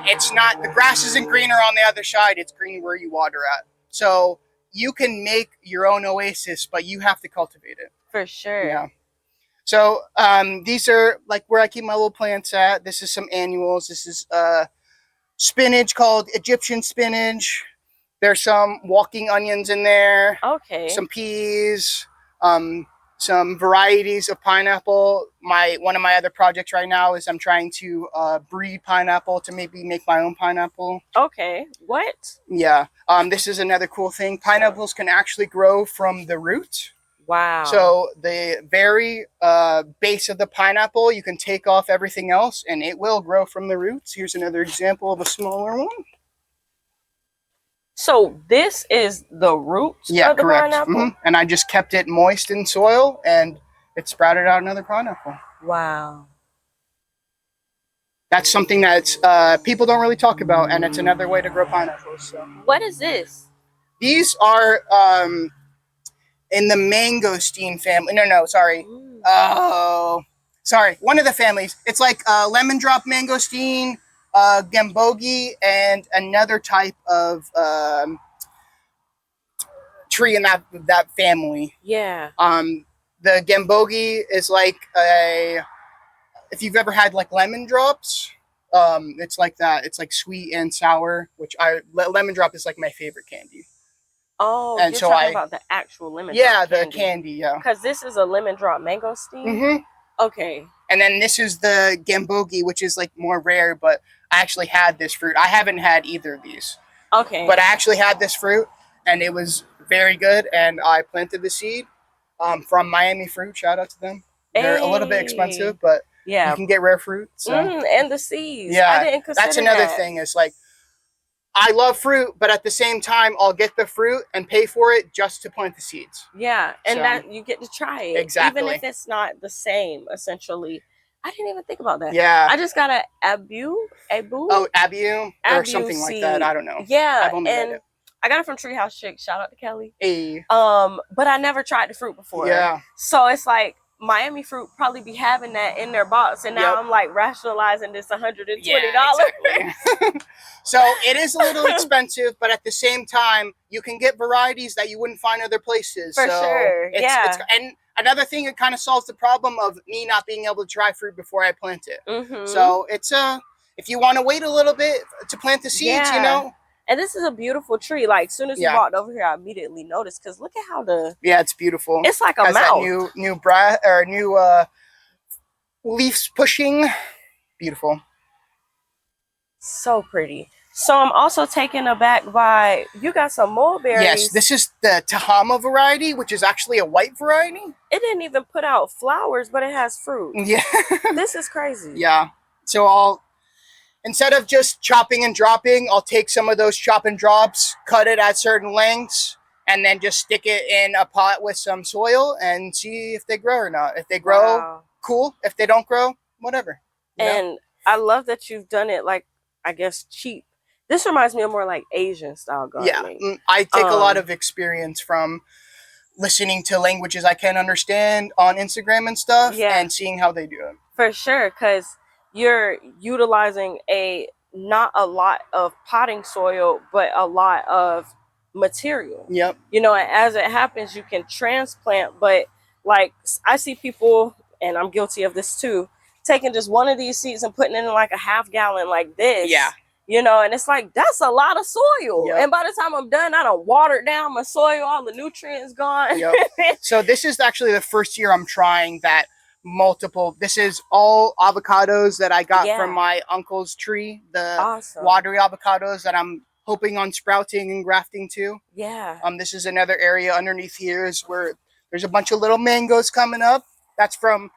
it's not, the grass isn't greener on the other side. It's green where you water at. So you can make your own oasis, but you have to cultivate it. For sure. Yeah. So these are like where I keep my little plants at. This is some annuals. This is spinach called Egyptian spinach. There's some walking onions in there. Okay. Some peas. Some varieties of pineapple. One of my other projects right now is I'm trying to breed pineapple to maybe make my own pineapple. Okay. What? Yeah. This is another cool thing. Pineapples can actually grow from the root. Wow. So the very base of the pineapple, you can take off everything else and it will grow from the roots. Here's another example of a smaller one. So this is the roots of the pineapple? Mm-hmm. And I just kept it moist in soil and it sprouted out another pineapple. Wow. That's something that people don't really talk about, and it's another way to grow pineapples. So. What is this? These are in the mangosteen family. No, sorry. Oh, sorry. One of the families. It's like lemon drop mangosteen, gambogi, and another type of tree in that family. Yeah. The gambogi is like if you've ever had like lemon drops, it's like that. It's like sweet and sour, which lemon drop is like my favorite candy. Oh, and you're so talking about the actual lemon yeah, drop the candy. candy, yeah. Because this is a lemon drop mango steam. Mm-hmm. Okay. And then this is the gambogi, which is like more rare, but I actually had this fruit. I haven't had either of these. Okay. But I actually had this fruit, and it was very good, and I planted the seed from Miami Fruit. Shout out to them. They're a little bit expensive, but yeah, you can get rare fruit. So. And the seeds. Yeah, I didn't consider that's another that. thing. Is like, I love fruit, but at the same time, I'll get the fruit and pay for it just to plant the seeds. Yeah, and So, that you get to try it. Exactly. Even if it's not the same, essentially. I didn't even think about that. Yeah. I just got a abu. Oh, abu or something like that. I don't know. Yeah, I've only read it. I got it from Treehouse Chick. Shout out to Kelly. Hey. But I never tried the fruit before. Yeah. So it's like Miami Fruit probably be having that in their box, and now I'm like rationalizing this $120. Yeah, exactly. So it is a little expensive, but at the same time, you can get varieties that you wouldn't find other places. For sure. And another thing, it kind of solves the problem of me not being able to try fruit before I plant it. Mm-hmm. So it's if you want to wait a little bit to plant the seeds, you know. And this is a beautiful tree. Like, as soon as we walked over here, I immediately noticed, because look at how it's beautiful. It's like a mouth. That new leaves pushing. Beautiful. So pretty. So I'm also taken aback by, you got some mulberries. Yes, this is the Tahama variety, which is actually a white variety. It didn't even put out flowers, but it has fruit. Yeah. This is crazy. Yeah. So instead of just chopping and dropping, I'll take some of those chop and drops, cut it at certain lengths, and then just stick it in a pot with some soil and see if they grow or not. If they grow, cool. If they don't grow, whatever. And I love that you've done it, like, I guess, cheap. This reminds me of more like Asian style gardening. Yeah, I take a lot of experience from listening to languages I can't understand on Instagram and stuff, and seeing how they do it. For sure, because you're utilizing not a lot of potting soil, but a lot of material. Yep. You know, and as it happens, you can transplant, but like I see people, and I'm guilty of this too, taking just one of these seeds and putting it in like a half gallon like this. Yeah. You know, and it's like, that's a lot of soil. Yep. And by the time I'm done, I done watered down my soil, all the nutrients gone. Yep. So this is actually the first year I'm trying that this is all avocados that I got from my uncle's tree, the watery avocados that I'm hoping on sprouting and grafting too. Yeah. This is another area underneath here is where there's a bunch of little mangoes coming up. That's from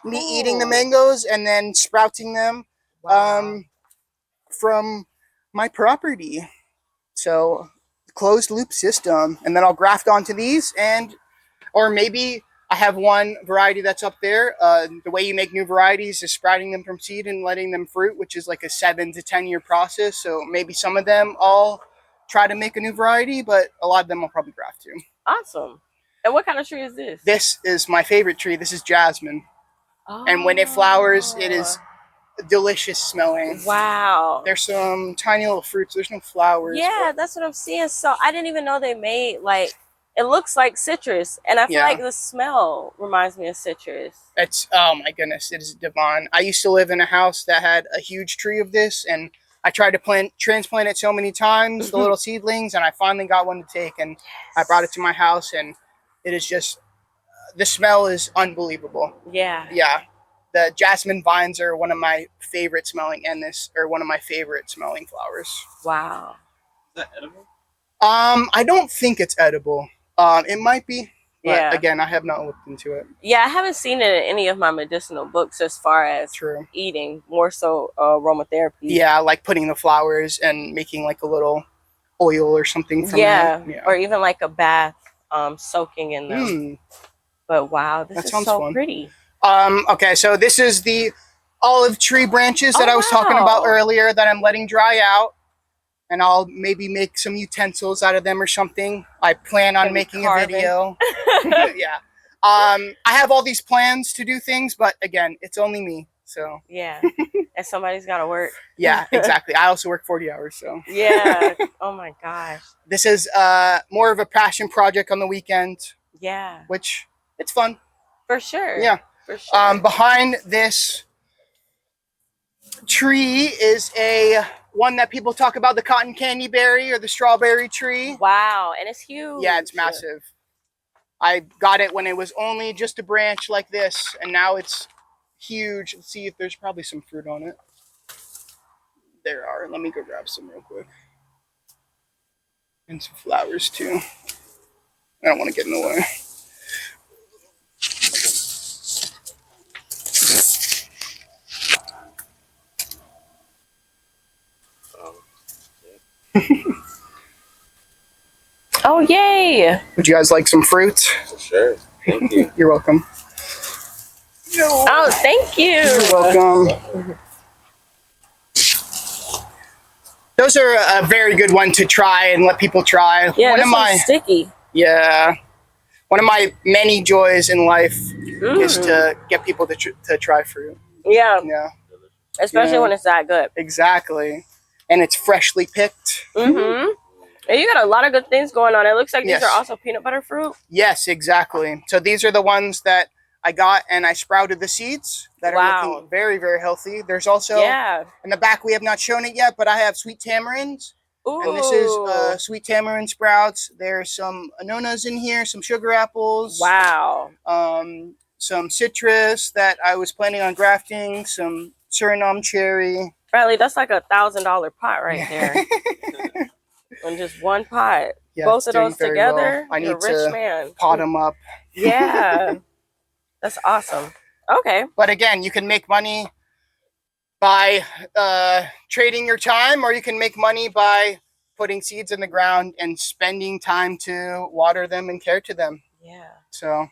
me eating the mangoes and then sprouting them. Wow. From my property. So closed loop system, and then I'll graft onto these, or maybe I have one variety that's up there. The way you make new varieties is sprouting them from seed and letting them fruit, which is like a 7 to 10 year process. So maybe some of them I'll try to make a new variety, but a lot of them I'll probably graft too. Awesome. And what kind of tree is this? This is my favorite tree. This is jasmine. And when it flowers, it is delicious smelling. Wow. There's some tiny little fruits. There's no flowers. Yeah, that's what I'm seeing. So I didn't even know they made, like, it looks like citrus, and I feel like the smell reminds me of citrus. It's, oh my goodness, it is divine. I used to live in a house that had a huge tree of this, and I tried to transplant it so many times, the little seedlings, and I finally got one to take, and I brought it to my house, and it is just, the smell is unbelievable. Yeah. Yeah. The jasmine vines are one of my favorite smelling, one of my favorite smelling flowers. Wow. Is that edible? I don't think it's edible. It might be. But again, I have not looked into it. Yeah, I haven't seen it in any of my medicinal books as far as eating, more so aromatherapy. Yeah, like putting the flowers and making like a little oil or something from it. Yeah, or even like a bath, soaking in them. But wow, this is so pretty. Okay, so this is the olive tree branches that I was talking about earlier that I'm letting dry out. And I'll maybe make some utensils out of them or something. I plan on making a video. Yeah. I have all these plans to do things, but again, it's only me. So yeah. And somebody's got to work. Yeah, exactly. I also work 40 hours, so. Yeah. Oh my gosh. This is more of a passion project on the weekend. Yeah. Which, it's fun. For sure. Yeah. For sure. Behind this tree is a one that people talk about, the cotton candy berry or the strawberry tree. Wow, and it's huge. Yeah, it's massive. I got it when it was only just a branch like this, and now it's huge. Let's see if there's probably some fruit on it. There are. Let me go grab some real quick. And some flowers too. I don't want to get in the way. Oh, yay! Would you guys like some fruit? For sure. Thank you. You're welcome. No. Oh, thank you. You're welcome. Those are a very good one to try and let people try. Yeah, this one's sticky. Yeah. One of my many joys in life is to get people to try fruit. Yeah. Yeah. Especially when it's that good. Exactly. And it's freshly picked. Mm-hmm. And you got a lot of good things going on. It looks like these are also peanut butter fruit. Yes, exactly. So these are the ones that I got, and I sprouted the seeds that are looking very, very healthy. There's also, in the back, we have not shown it yet, but I have sweet tamarinds. Ooh. And this is sweet tamarind sprouts. There's some anonas in here, some sugar apples. Wow. Some citrus that I was planning on grafting, some Suriname cherry. Bradley, that's like $1,000 pot right there. And just one pot. Yeah, both of those together, I need you're a rich to man. pot them up. Yeah. That's awesome. Okay. But again, you can make money by trading your time, or you can make money by putting seeds in the ground and spending time to water them and care to them. Yeah. So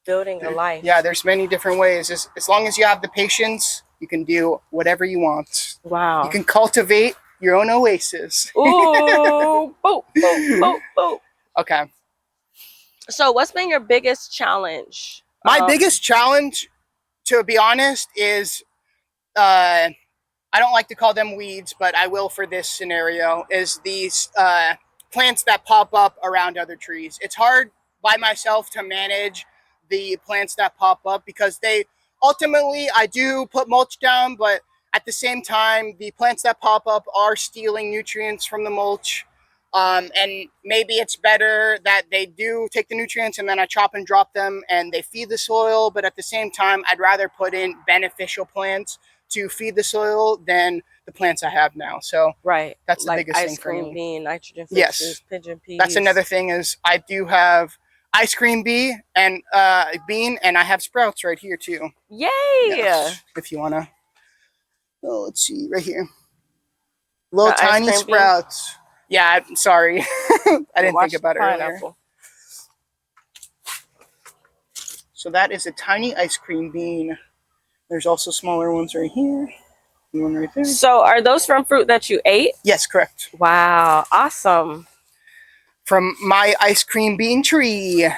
building a life. Yeah, there's many different ways. As long as you have the patience, you can do whatever you want. Wow. You can cultivate your own oasis. Ooh, boop, boop, boop, boop. Okay. So what's been your biggest challenge? My biggest challenge, to be honest, is, I don't like to call them weeds, but I will for this scenario, is these plants that pop up around other trees. It's hard by myself to manage the plants that pop up because ultimately, I do put mulch down, but at the same time, the plants that pop up are stealing nutrients from the mulch. And maybe it's better that they do take the nutrients and then I chop and drop them and they feed the soil. But at the same time, I'd rather put in beneficial plants to feed the soil than the plants I have now. So that's the biggest thing for me. Ice cream bean, nitrogen fixes, pigeon peas. That's another thing is I do have ice cream bean and I have sprouts right here too. Yay! Yes, if you wanna. Oh, let's see right here. Little tiny sprouts. Bean? Yeah, I'm sorry. I didn't think about it earlier. So that is a tiny ice cream bean. There's also smaller ones right here. One right there. So are those from fruit that you ate? Yes, correct. Wow, awesome. From my ice cream bean tree.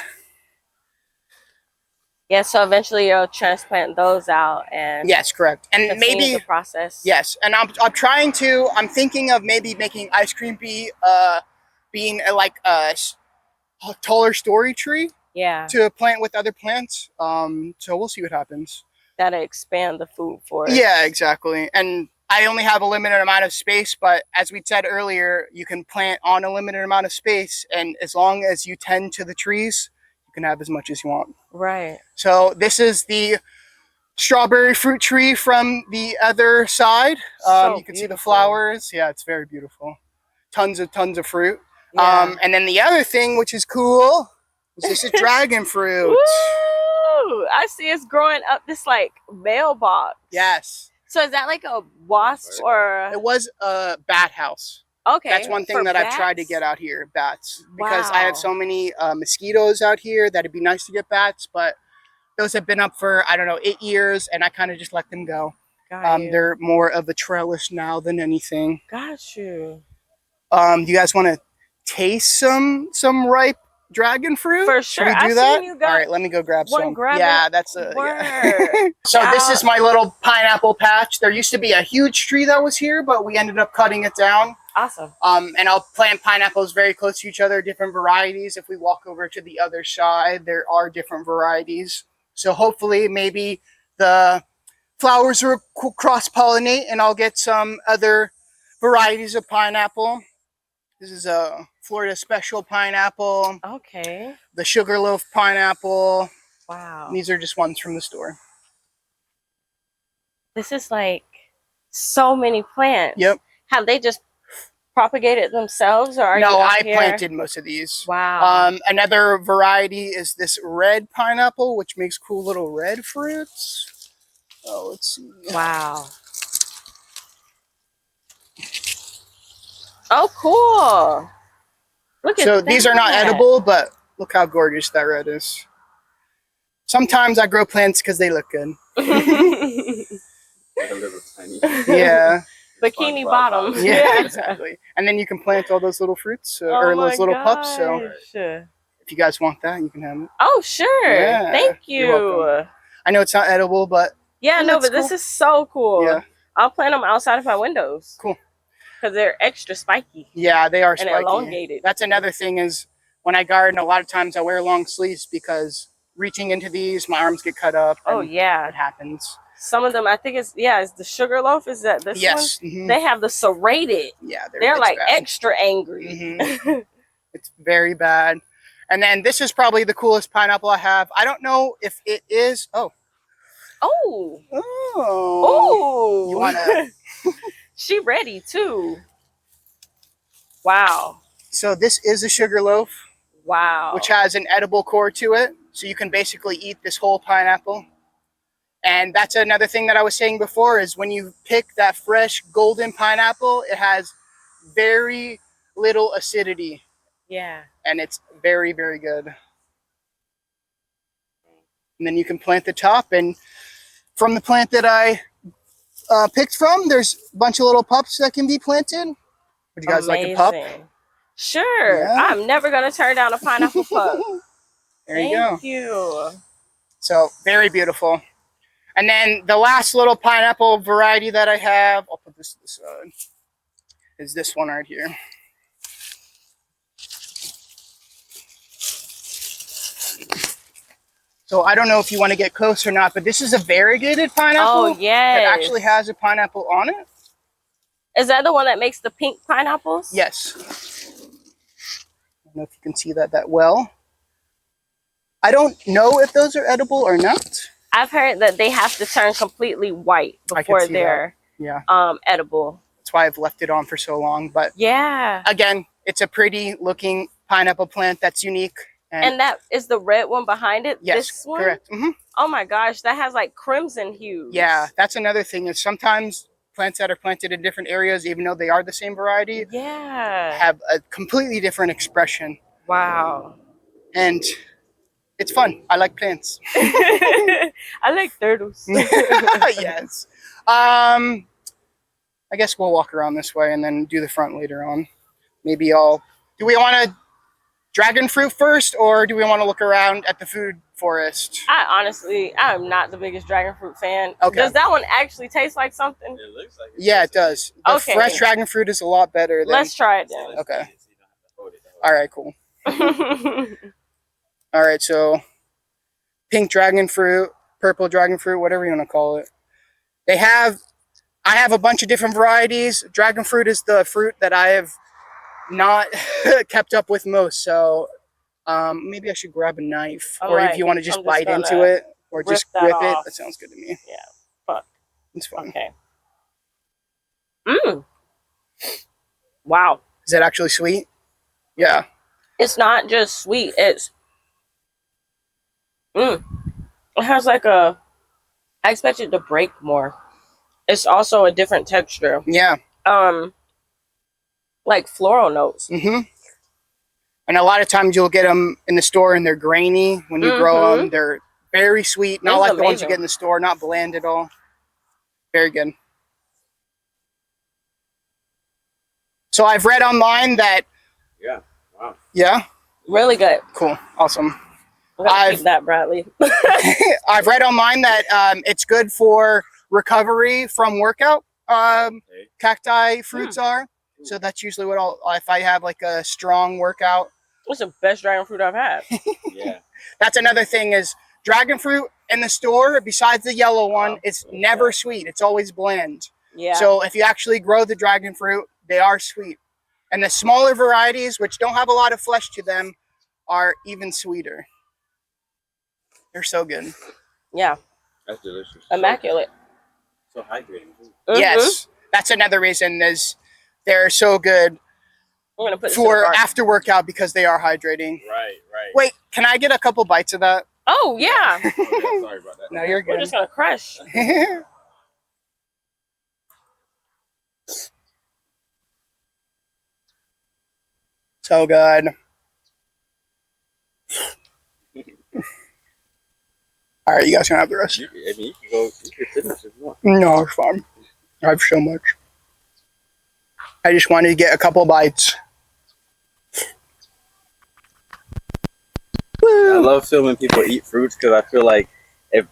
Yeah, so eventually you'll transplant those out and yes, correct. And maybe the process. Yes, and I'm thinking of maybe making ice cream being like a taller story tree. Yeah. To plant with other plants. So we'll see what happens. That'll expand the food for it. Yeah, exactly. And I only have a limited amount of space, but as we said earlier, you can plant on a limited amount of space, and as long as you tend to the trees, you can have as much as you want. Right. So this is the strawberry fruit tree from the other side. You can see the flowers. Yeah, it's very beautiful. Tons of fruit. Yeah. And then the other thing, which is cool, is this is dragon fruit. Woo! I see it's growing up this like mailbox. Yes. So is that like a wasp or? It was a bat house. Okay. That's one thing that I've tried to get out here, bats. Because I have so many mosquitoes out here that it'd be nice to get bats, but those have been up for, I don't know, 8 years, and I kind of just let them go. They're more of a trellis now than anything. Got you. Do you guys want to taste some ripe dragon fruit? For sure. Should we do that? All right, let me go grab some. That's a yeah. So this is my little pineapple patch. There used to be a huge tree that was here, but we ended up cutting it down. Awesome. And I'll plant pineapples very close to each other, different varieties. If we walk over to the other side, there are different varieties. So hopefully maybe the flowers will cross-pollinate and I'll get some other varieties of pineapple. This is a Florida special pineapple. Okay. The sugarloaf pineapple. Wow. And these are just ones from the store. This is like so many plants. Yep. Have they just propagated themselves, or are you No, I here? planted most of these. Wow. Another variety is this red pineapple, which makes cool little red fruits. Oh, let's see. Wow. Oh, cool. Look at that. So these are not edible, but look how gorgeous that red is. Sometimes I grow plants because they look good. Yeah. Bikini bottom. Yeah, exactly. And then you can plant all those little fruits or those little pups. So if you guys want that, you can have it. Oh, sure. Yeah. Thank you. You're welcome. I know it's not edible, but yeah, no, but cool. This is so cool. Yeah. I'll plant them outside of my windows. Cool. Because they're extra spiky. Yeah, they are spiky. And elongated. That's another thing is when I garden, a lot of times I wear long sleeves because reaching into these, my arms get cut up. Oh, yeah. It happens. Some of them, I think it's the sugarloaf. Is that this one? Yes. Mm-hmm. They have the serrated. Yeah, they're like bad. Extra angry. Mm-hmm. It's very bad. And then this is probably the coolest pineapple I have. I don't know if it is. Oh. Oh. Oh. Oh. You wanna? She ready too. Wow. So this is a sugarloaf. Wow. Which has an edible core to it, so you can basically eat this whole pineapple. And that's another thing that I was saying before is when you pick that fresh golden pineapple, it has very little acidity. Yeah. And it's very, very good. And then you can plant the top. And from the plant that I picked from, there's a bunch of little pups that can be planted. Would you guys like a pup? Sure. Yeah. I'm never going to turn down a pineapple pup. There you go. Thank you. So very beautiful. And then the last little pineapple variety that I have, I'll put this to the side, is this one right here. So I don't know if you want to get close or not, but this is a variegated pineapple. Oh, yes. It actually has a pineapple on it. Is that the one that makes the pink pineapples? Yes. I don't know if you can see that well. I don't know if those are edible or not. I've heard that they have to turn completely white before they're edible. That's why I've left it on for so long. But yeah, again, it's a pretty looking pineapple plant that's unique. And that is the red one behind it? Yes, this one? Correct. Mm-hmm. Oh my gosh, that has like crimson hues. Yeah, that's another thing is sometimes plants that are planted in different areas, even though they are the same variety, have a completely different expression. Wow. And it's fun. I like plants. I like turtles. Yes. I guess we'll walk around this way and then do the front later on. Maybe do we want to dragon fruit first, or do we want to look around at the food forest? I'm not the biggest dragon fruit fan. Okay. Does that one actually taste like something? It looks like it. Yeah, it does. The fresh dragon fruit is a lot better than... Let's try it then. Okay. All right, cool. All right, so pink dragon fruit, purple dragon fruit, whatever you want to call it. I have a bunch of different varieties. Dragon fruit is the fruit that I have not kept up with most, so maybe I should grab a knife, or if you want to just bite into it or just rip it. That sounds good to me. Yeah, fuck. It's fine. Okay. Mmm. Wow. Is that actually sweet? Yeah. It's not just sweet. It's it has like I expect it to break more. It's also a different texture. Yeah. Like floral notes. Mm-hmm. And a lot of times you'll get them in the store and they're grainy. When you grow them, they're very sweet. Not like the ones you get in the store, not bland at all. Very good. So I've read online that... Yeah. Wow. Yeah? Really good. Cool. Awesome. I've keep that, Bradley. I've read online that it's good for recovery from workout. Cacti fruits are. So that's usually what if I have like a strong workout. It's the best dragon fruit I've had. Yeah. That's another thing is dragon fruit in the store, besides the yellow one, it's never sweet. It's always bland. Yeah. So if you actually grow the dragon fruit, they are sweet. And the smaller varieties, which don't have a lot of flesh to them, are even sweeter. They're so good. Yeah. That's delicious. Immaculate. So hydrating. Yes. That's another reason is they're so good for after workout because they are hydrating. Right. Wait, can I get a couple bites of that? Oh, yeah. Oh, yeah, sorry about that. No, you're good. We're just going to crush. So good. All right, you guys can have the rest. You can go. You can finish if you want. No, it's fine. I have so much. I just wanted to get a couple bites. I love filming people eat fruits because I feel like if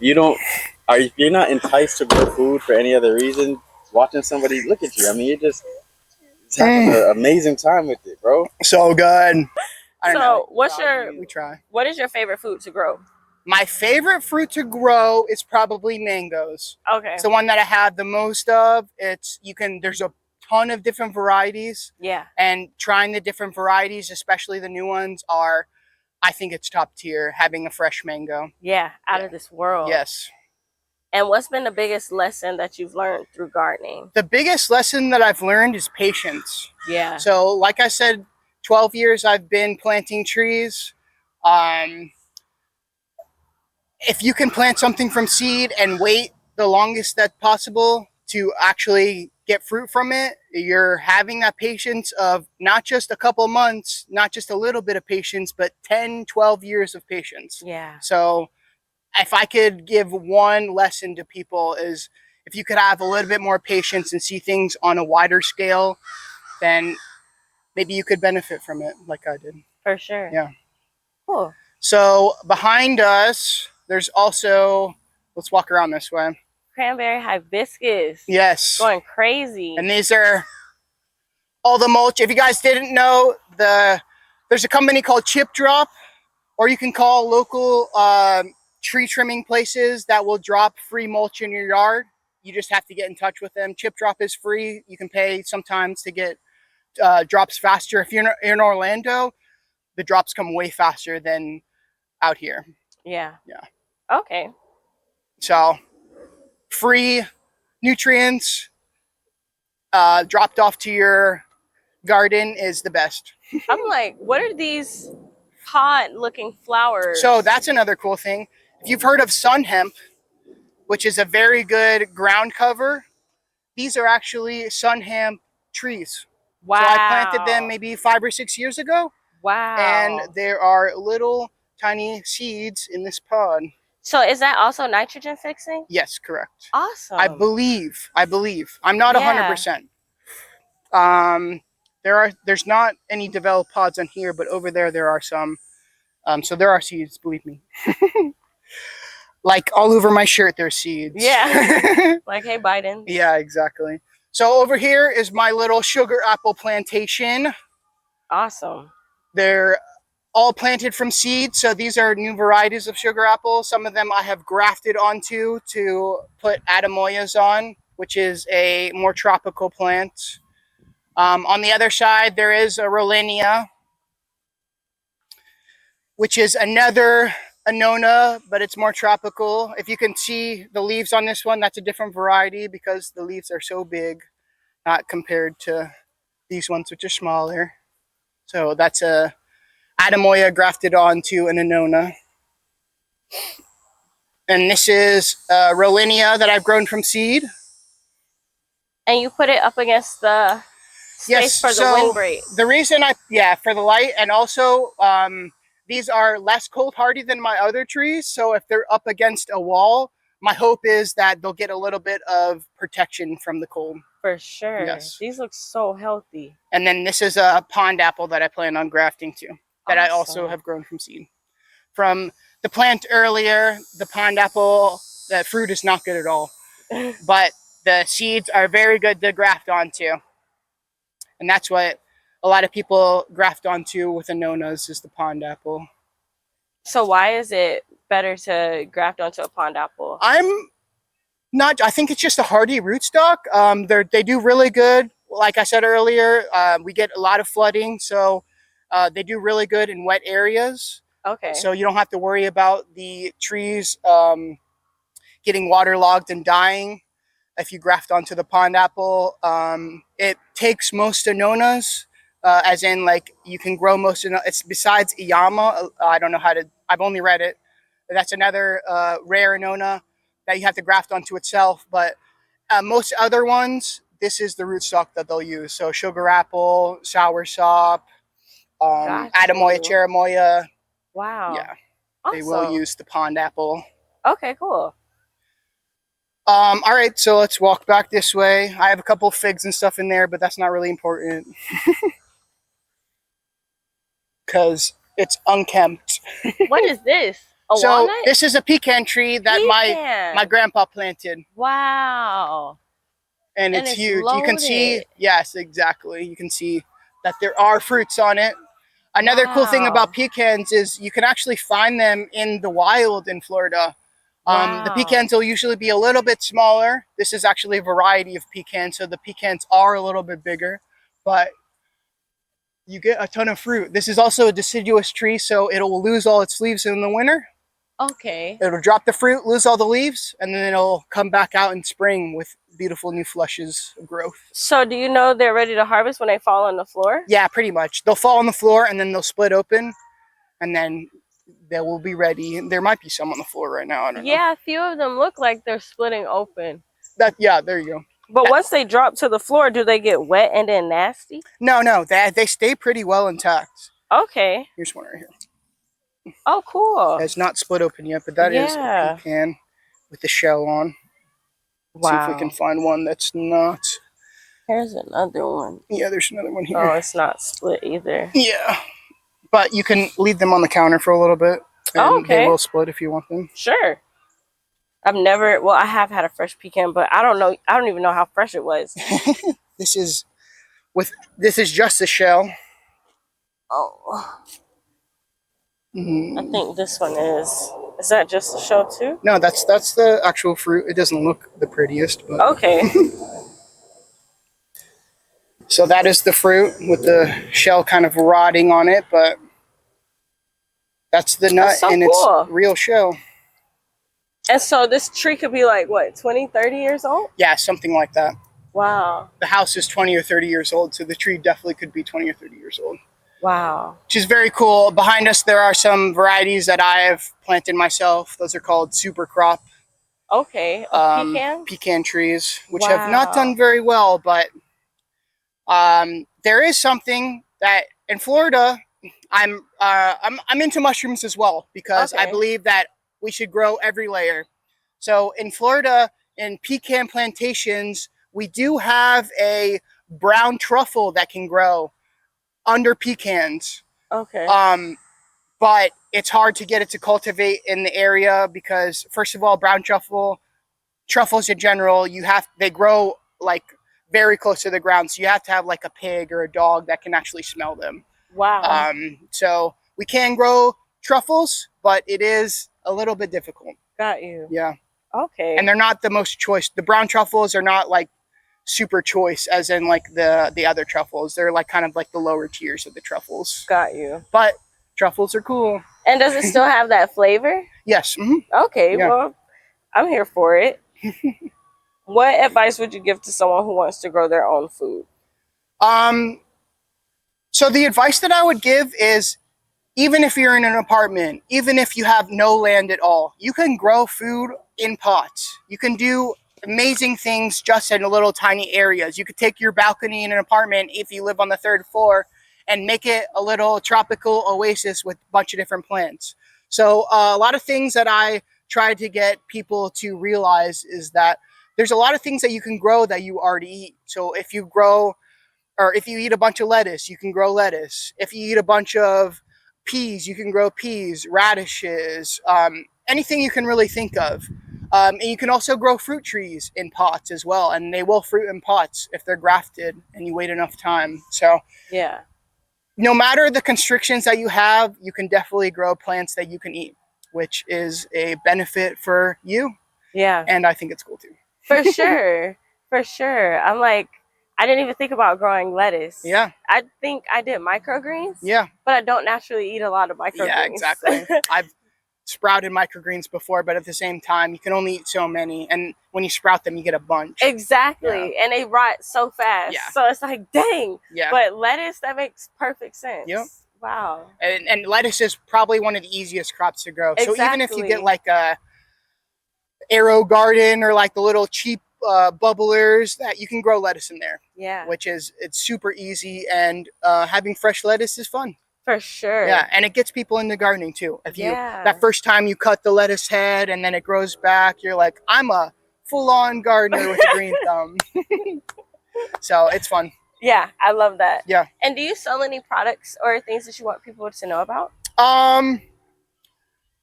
you're not enticed to grow food for any other reason, watching somebody look at you, I mean, you're just having an amazing time with it, bro. So good. So, what is your favorite food to grow? My favorite fruit to grow is probably mangoes. Okay. It's the one that I have the most of. There's a ton of different varieties. Yeah. And trying the different varieties, especially the new ones, I think it's top tier having a fresh mango. Yeah, out of this world. Yes. And what's been the biggest lesson that you've learned through gardening? The biggest lesson that I've learned is patience. Yeah. So, like I said, 12 years I've been planting trees. If you can plant something from seed and wait the longest that possible to actually get fruit from it, you're having that patience of not just a couple months, not just a little bit of patience, but 10, 12 years of patience. Yeah. So if I could give one lesson to people is if you could have a little bit more patience and see things on a wider scale, then maybe you could benefit from it like I did. For sure. Yeah. Cool. So behind us, there's also, let's walk around this way. Cranberry hibiscus. Yes. Going crazy. And these are all the mulch. If you guys didn't know, there's a company called Chip Drop, or you can call local tree trimming places that will drop free mulch in your yard. You just have to get in touch with them. Chip Drop is free. You can pay sometimes to get drops faster. If you're in Orlando, the drops come way faster than out here. Yeah. Yeah. Okay. So free nutrients dropped off to your garden is the best. I'm like, what are these pod looking flowers? So that's another cool thing. If you've heard of sun hemp, which is a very good ground cover, these are actually sun hemp trees. Wow. So I planted them maybe 5 or 6 years ago. Wow. And there are little tiny seeds in this pod. So is that also nitrogen fixing? Yes, correct. Awesome. I believe. I'm not 100%. There's not any developed pods on here, but over there are some. So there are seeds, believe me. Like all over my shirt, there's seeds. Yeah. Like, hey, Biden. Yeah, exactly. So over here is my little sugar apple plantation. Awesome. They're all planted from seed. So these are new varieties of sugar apple. Some of them I have grafted onto to put Adamoyas on, which is a more tropical plant. On the other side, there is a Rollinia, which is another Annona, but it's more tropical. If you can see the leaves on this one, that's a different variety because the leaves are so big, not compared to these ones, which are smaller. So that's a Adamoya grafted onto an Annona. And this is Rollinia that I've grown from seed. And you put it up against the space for the windbreak. The reason for the light, and also these are less cold hardy than my other trees. So if they're up against a wall, my hope is that they'll get a little bit of protection from the cold. For sure. Yes. These look so healthy. And then this is a pond apple that I plan on grafting to, that I also have grown from seed. From the plant earlier, the pond apple, the fruit is not good at all. But the seeds are very good to graft onto. And that's what a lot of people graft onto with Annonas is the pond apple. So why is it better to graft onto a pond apple? I'm I think it's just a hardy rootstock. They do really good. Like I said earlier, we get a lot of flooding, so they do really good in wet areas. Okay. So you don't have to worry about the trees getting waterlogged and dying if you graft onto the pond apple. It takes most annonas, as in like you can grow most. It's besides Iyama. I don't know how to. I've only read it. That's another rare annona that you have to graft onto itself. But most other ones, this is the rootstock that they'll use. So sugar apple, soursop, Adamoya, cherimoya. Wow. Yeah, awesome. They will use the pond apple. Okay, cool. All right, so let's walk back this way. I have a couple figs and stuff in there, but that's not really important because it's unkempt. What is this? A so walnut? This is a pecan tree that my grandpa planted. Wow. And it's huge. Loaded. You can see, yes, exactly. You can see that there are fruits on it. Another cool thing about pecans is you can actually find them in the wild in Florida. The pecans will usually be a little bit smaller. This is actually a variety of pecans, so the pecans are a little bit bigger, but you get a ton of fruit. This is also a deciduous tree, so it'll lose all its leaves in the winter. Okay. It'll drop the fruit, lose all the leaves, and then it'll come back out in spring with beautiful new flushes of growth. So do you know they're ready to harvest when they fall on the floor? Yeah, pretty much. They'll fall on the floor and then they'll split open, and then they will be ready. There might be some on the floor right now. I don't know. Yeah, a few of them look like they're splitting open. Yeah, there you go. But once they drop to the floor, do they get wet and then nasty? No. They stay pretty well intact. Okay. Here's one right here. Oh, cool. It's not split open yet, but that is a pecan with the shell on. Wow. See if we can find one that's not. Here's another one. Yeah, there's another one here. Oh, it's not split either. Yeah. But you can leave them on the counter for a little bit. And they will split if you want them. Sure. I have had a fresh pecan, but I don't even know how fresh it was. This is just the shell. Oh. I think this one is that just the shell too? No, that's the actual fruit. It doesn't look the prettiest, but okay. So that is the fruit with the shell kind of rotting on it, but that's the nut and its real shell. And so this tree could be like, what, 20, 30 years old? Yeah, something like that. Wow. The house is 20 or 30 years old, so the tree definitely could be 20 or 30 years old. Wow. Which is very cool. Behind us, there are some varieties that I have planted myself. Those are called super crop. Okay. Pecans? Pecan trees, which have not done very well, but there is something that in Florida, I'm into mushrooms as well, because I believe that we should grow every layer. So in Florida, in pecan plantations, we do have a brown truffle that can grow under pecans. Okay. But it's hard to get it to cultivate in the area because, first of all, brown truffles in general, they grow like very close to the ground, so you have to have like a pig or a dog that can actually smell them. Wow. So we can grow truffles, but it is a little bit difficult. Got you. Yeah. Okay. And they're not the most choice. The brown truffles are not like super choice as in like the other truffles. They're like kind of like the lower tiers of the truffles. Got you. But truffles are cool. And does it still have that flavor? Yes. Mm-hmm. Okay. Yeah. Well, I'm here for it. What advice would you give to someone who wants to grow their own food? So the advice that I would give is, even if you're in an apartment, even if you have no land at all, you can grow food in pots. You can do amazing things just in little tiny areas. You could take your balcony in an apartment if you live on the 3rd floor and make it a little tropical oasis with a bunch of different plants. So a lot of things that I try to get people to realize is that there's a lot of things that you can grow that you already eat. So if you eat a bunch of lettuce, you can grow lettuce. If you eat a bunch of peas, you can grow peas, radishes, anything you can really think of. And you can also grow fruit trees in pots as well, and they will fruit in pots if they're grafted and you wait enough time. So yeah, no matter the constrictions that you have, you can definitely grow plants that you can eat, which is a benefit for you. Yeah. And I think it's cool too. For sure. For sure. I'm like, I didn't even think about growing lettuce. Yeah. I think I did microgreens. Yeah. But I don't naturally eat a lot of microgreens. Yeah, exactly. I've sprouted microgreens before, but at the same time, you can only eat so many. And when you sprout them, you get a bunch. Exactly. Yeah. And they rot so fast. Yeah. So it's like, dang. Yeah. But lettuce, that makes perfect sense. Yep. Wow. And lettuce is probably one of the easiest crops to grow. Exactly. So even if you get like a Arrow garden or like the little cheap bubblers, that you can grow lettuce in there. Yeah. It's super easy, and having fresh lettuce is fun. For sure. Yeah, and it gets people into gardening too. If you that first time you cut the lettuce head and then it grows back, you're like, I'm a full-on gardener with a green thumb. So it's fun. Yeah, I love that. Yeah. And do you sell any products or things that you want people to know about?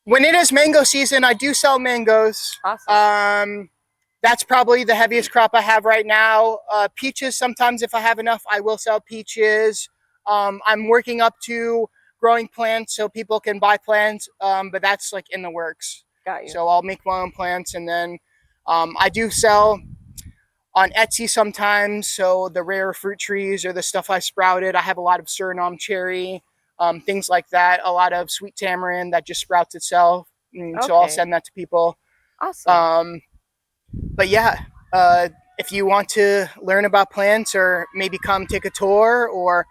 When it is mango season, I do sell mangoes. Awesome. That's probably the heaviest crop I have right now. Peaches, sometimes if I have enough, I will sell peaches. I'm working up to growing plants so people can buy plants, but that's like in the works. Got you. So I'll make my own plants, and then I do sell on Etsy sometimes. So the rare fruit trees or the stuff I sprouted. I have a lot of Suriname cherry, things like that. A lot of sweet tamarind that just sprouts itself. So I'll send that to people. Awesome. But yeah, if you want to learn about plants, or maybe come take a tour, or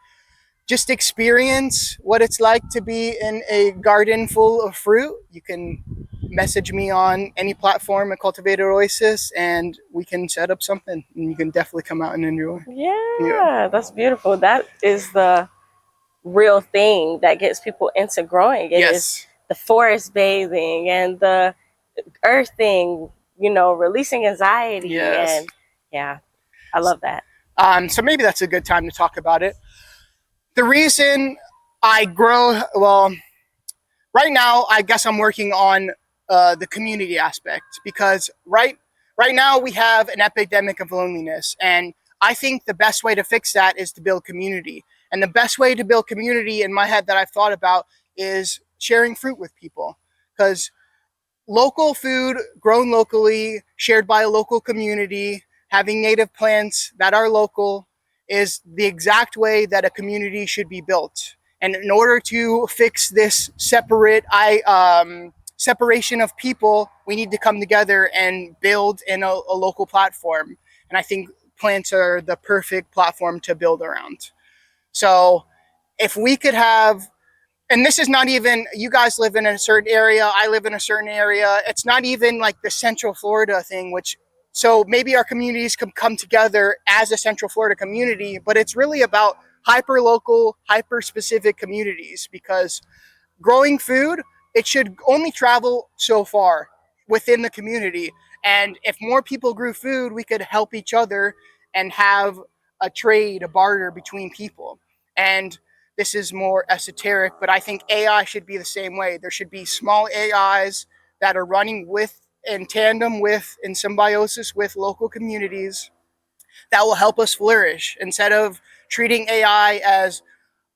just experience what it's like to be in a garden full of fruit, you can message me on any platform at Cultivated Oasis, and we can set up something, and you can definitely come out and enjoy. Yeah, that's beautiful. That is the real thing that gets people into growing. It is the forest bathing and the earthing, releasing anxiety. And yeah, I love that. So maybe that's a good time to talk about it. The reason I grow, well, right now, I guess I'm working on the community aspect, because right now we have an epidemic of loneliness, and I think the best way to fix that is to build community. And the best way to build community in my head that I've thought about is sharing fruit with people, because local food grown locally, shared by a local community, having native plants that are local is the exact way that a community should be built. And in order to fix this separation of people, we need to come together and build in a local platform. And I think plants are the perfect platform to build around. So if we could have, and this is not even, you guys live in a certain area, I live in a certain area. It's not even like the Central Florida thing, so maybe our communities can come together as a Central Florida community, but it's really about hyper-local, hyper-specific communities, because growing food, it should only travel so far within the community. And if more people grew food, we could help each other and have a trade, a barter between people. And this is more esoteric, but I think AI should be the same way. There should be small AIs that are running in tandem with, in symbiosis with local communities that will help us flourish. Instead of treating AI as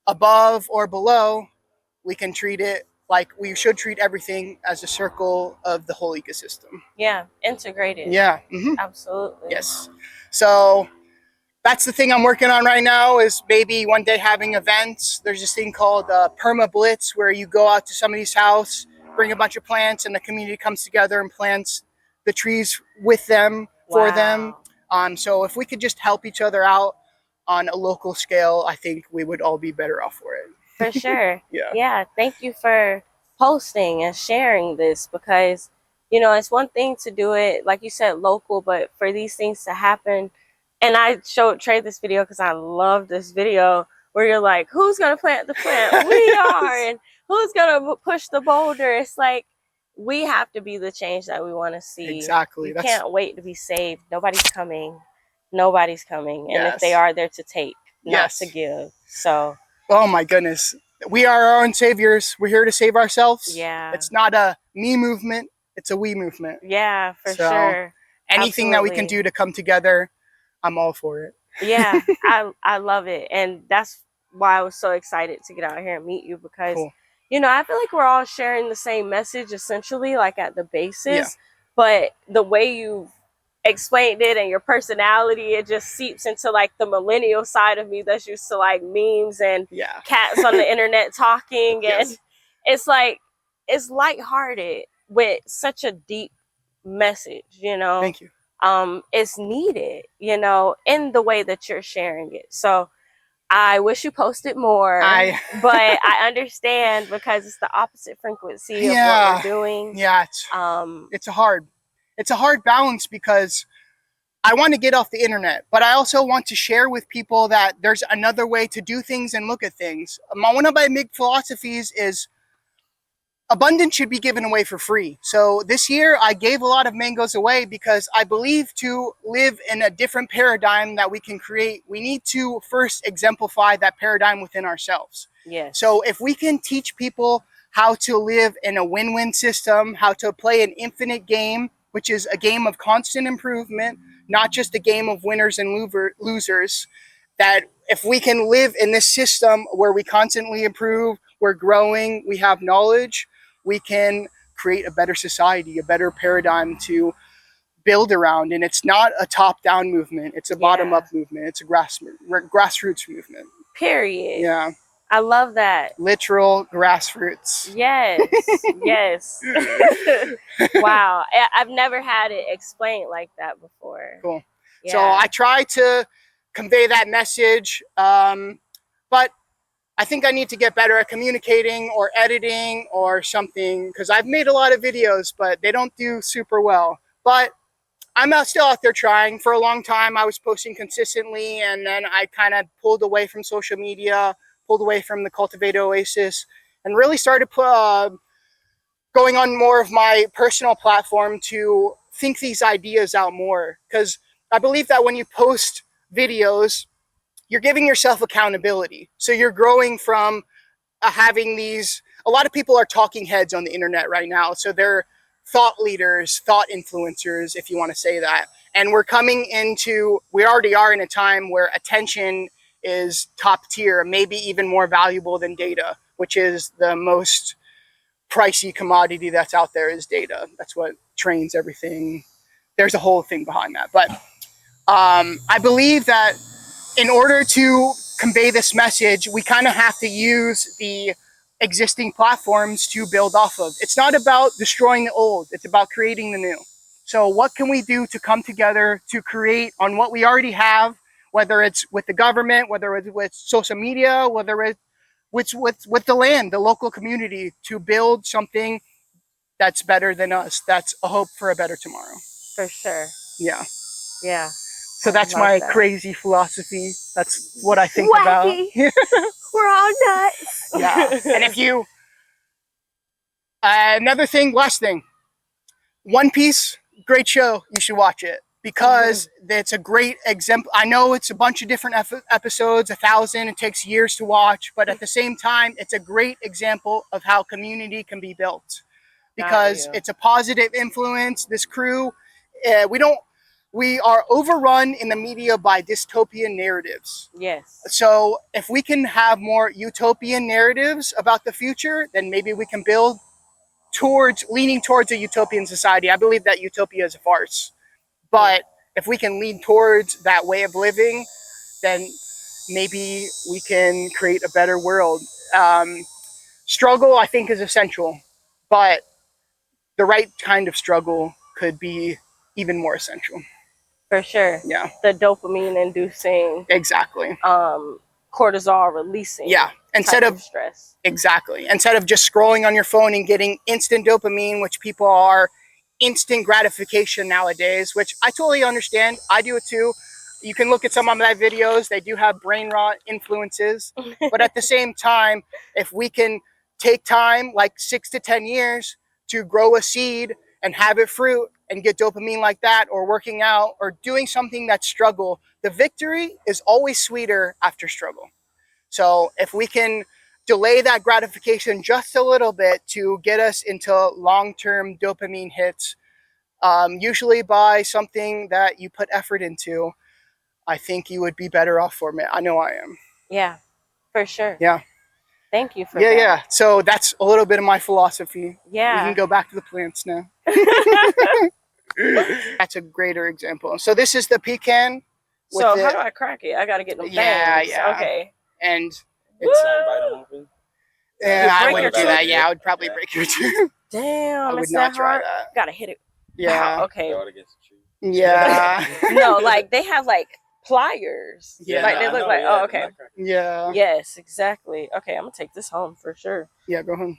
above or below, we can treat it like we should treat everything as a circle of the whole ecosystem. Yeah, integrated. Yeah. Absolutely. Yes. So that's the thing I'm working on right now, is maybe one day having events. There's this thing called Perma Blitz, where you go out to somebody's house, bring a bunch of plants, and the community comes together and plants the trees with them, for them. So if we could just help each other out on a local scale, I think we would all be better off for it. For sure. Yeah. Thank you for posting and sharing this, because, it's one thing to do it, like you said, local, but for these things to happen. And I showed Trey this video because I love this video where you're like, who's going to plant the plant? We are. And who's going to push the boulder? It's like, we have to be the change that we want to see. Exactly. You can't wait to be saved. Nobody's coming. And if they are, they're to take, not to give. So. Oh my goodness. We are our own saviors. We're here to save ourselves. Yeah. It's not a me movement. It's a we movement. Yeah, for sure. Anything that we can do to come together, I'm all for it. Yeah, I love it. And that's why I was so excited to get out here and meet you, because, I feel like we're all sharing the same message, essentially, like at the basis. But the way you explained it and your personality, it just seeps into like the millennial side of me that's used to like memes and cats on the internet talking. And it's like, it's lighthearted with such a deep message, you know. Thank you. It's needed, you know, in the way that you're sharing it. So I wish you posted more, but I understand because it's the opposite frequency of what we're doing. Yeah, it's a hard balance, because I want to get off the internet, but I also want to share with people that there's another way to do things and look at things. One of my big philosophies is abundance should be given away for free. So this year I gave a lot of mangoes away because I believe to live in a different paradigm that we can create, we need to first exemplify that paradigm within ourselves. Yes. So if we can teach people how to live in a win-win system, how to play an infinite game, which is a game of constant improvement, not just a game of winners and losers, that if we can live in this system where we constantly improve, we're growing, we have knowledge, we can create a better society, a better paradigm to build around. And it's not a top-down movement. It's a bottom-up movement. It's a grassroots movement. Period. Yeah. I love that. Literal grassroots. Yes. Yes. Wow. I've never had it explained like that before. Cool. Yeah. So I try to convey that message, but I think I need to get better at communicating or editing or something, because I've made a lot of videos, but they don't do super well. But I'm still out there trying. For a long time, I was posting consistently, and then I kind of pulled away from social media, pulled away from the Cultivate Oasis, and really started going on more of my personal platform to think these ideas out more. Because I believe that when you post videos, you're giving yourself accountability. So you're growing from having these, a lot of people are talking heads on the internet right now. So they're thought leaders, thought influencers, if you want to say that. And we're coming into, we already are in a time where attention is top tier, maybe even more valuable than data, which is the most pricey commodity that's out there is data. That's what trains everything. There's a whole thing behind that. But I believe that in order to convey this message, we kind of have to use the existing platforms to build off of. It's not about destroying the old, it's about creating the new. So what can we do to come together to create on what we already have, whether it's with the government, whether it's with social media, whether it's with the land, the local community, to build something that's better than us, that's a hope for a better tomorrow. For sure. Yeah. Yeah. So that's my crazy philosophy. That's what I think about. We're all nuts. Yeah. And if you, another thing, last thing, One Piece, great show. You should watch it because it's a great example. I know it's a bunch of different episodes, 1,000. It takes years to watch, but at the same time, it's a great example of how community can be built because it's a positive influence. This crew, we are overrun in the media by dystopian narratives. Yes. So if we can have more utopian narratives about the future, then maybe we can build leaning towards a utopian society. I believe that utopia is a farce. But if we can lean towards that way of living, then maybe we can create a better world. Struggle, I think, is essential. But the right kind of struggle could be even more essential. For sure. Yeah. The dopamine inducing. Exactly. Cortisol releasing. Yeah. Instead of stress. Exactly. Instead of just scrolling on your phone and getting instant dopamine, which people are instant gratification nowadays, which I totally understand. I do it too. You can look at some of my videos. They do have brain rot influences. But at the same time, if we can take time, like 6 to 10 years, to grow a seed and have it fruit and get dopamine like that, or working out or doing something that's struggle, the victory is always sweeter after struggle. So if we can delay that gratification just a little bit to get us into long-term dopamine hits, usually by something that you put effort into, I think you would be better off for it. I know I am. Yeah, for sure. Yeah. Thank you for that. Yeah. So that's a little bit of my philosophy. Yeah. We can go back to the plants now. That's a greater example. So this is the pecan. So how do I crack it? I gotta get them things. Yeah. Okay. And it's bite them open. Yeah, I wouldn't do that. Yeah, I would probably break your tooth. Damn, I would not try that. Gotta hit it. Yeah. Wow, okay. Yeah. No, like they have like pliers. Yeah. Like they look like. Oh, okay. Yeah. Yes, exactly. Okay, I'm gonna take this home for sure. Yeah, go home.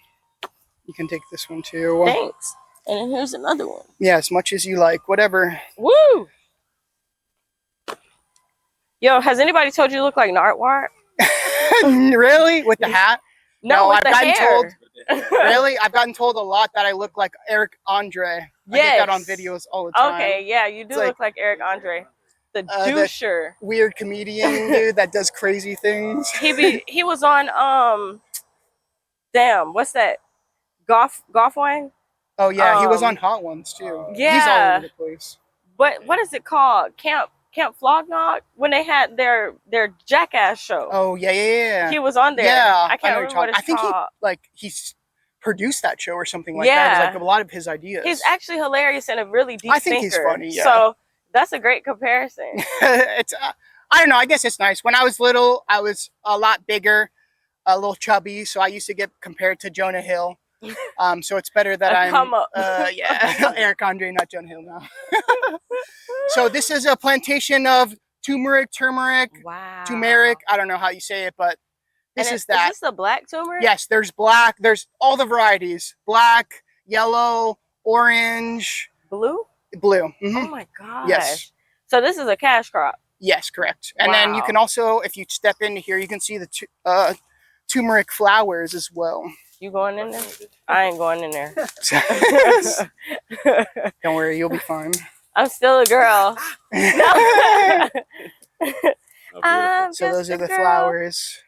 You can take this one too. Thanks. And then here's another one. Yeah, as much as you like, whatever. Woo! Yo, has anybody told you look like Nardwar? Really? With the hat? No, with the hair. Really? I've gotten told a lot that I look like Eric Andre. Yes. I get that on videos all the time. Okay, yeah, you do look like Eric Andre. The doucher. Weird comedian dude that does crazy things. He was on damn, what's that? Golf Wang? Oh yeah, he was on Hot Ones too. Yeah. He's all over the place. What is it called? Camp Flognog? When they had their Jackass show. Oh yeah. He was on there. Yeah, I can't remember what it's called. He's produced that show or something like that. It's like a lot of his ideas. He's actually hilarious and a really deep thinker. He's funny, yeah. So that's a great comparison. It's I don't know, I guess it's nice. When I was little, I was a lot bigger, a little chubby, so I used to get compared to Jonah Hill. So it's better that I'm Eric Andre, not Jonah Hill now. So this is a plantation of turmeric. Wow. Turmeric. I don't know how you say it, but this is that. Is this the black turmeric? Yes, there's black. There's all the varieties. Black, yellow, orange. Blue? Blue. Mm-hmm. Oh my gosh. Yes. So this is a cash crop. Yes, correct. And then you can also, if you step into here, you can see the turmeric flowers as well. You going in there? I ain't going in there. Don't worry, you'll be fine. I'm still a girl. So those are the flowers.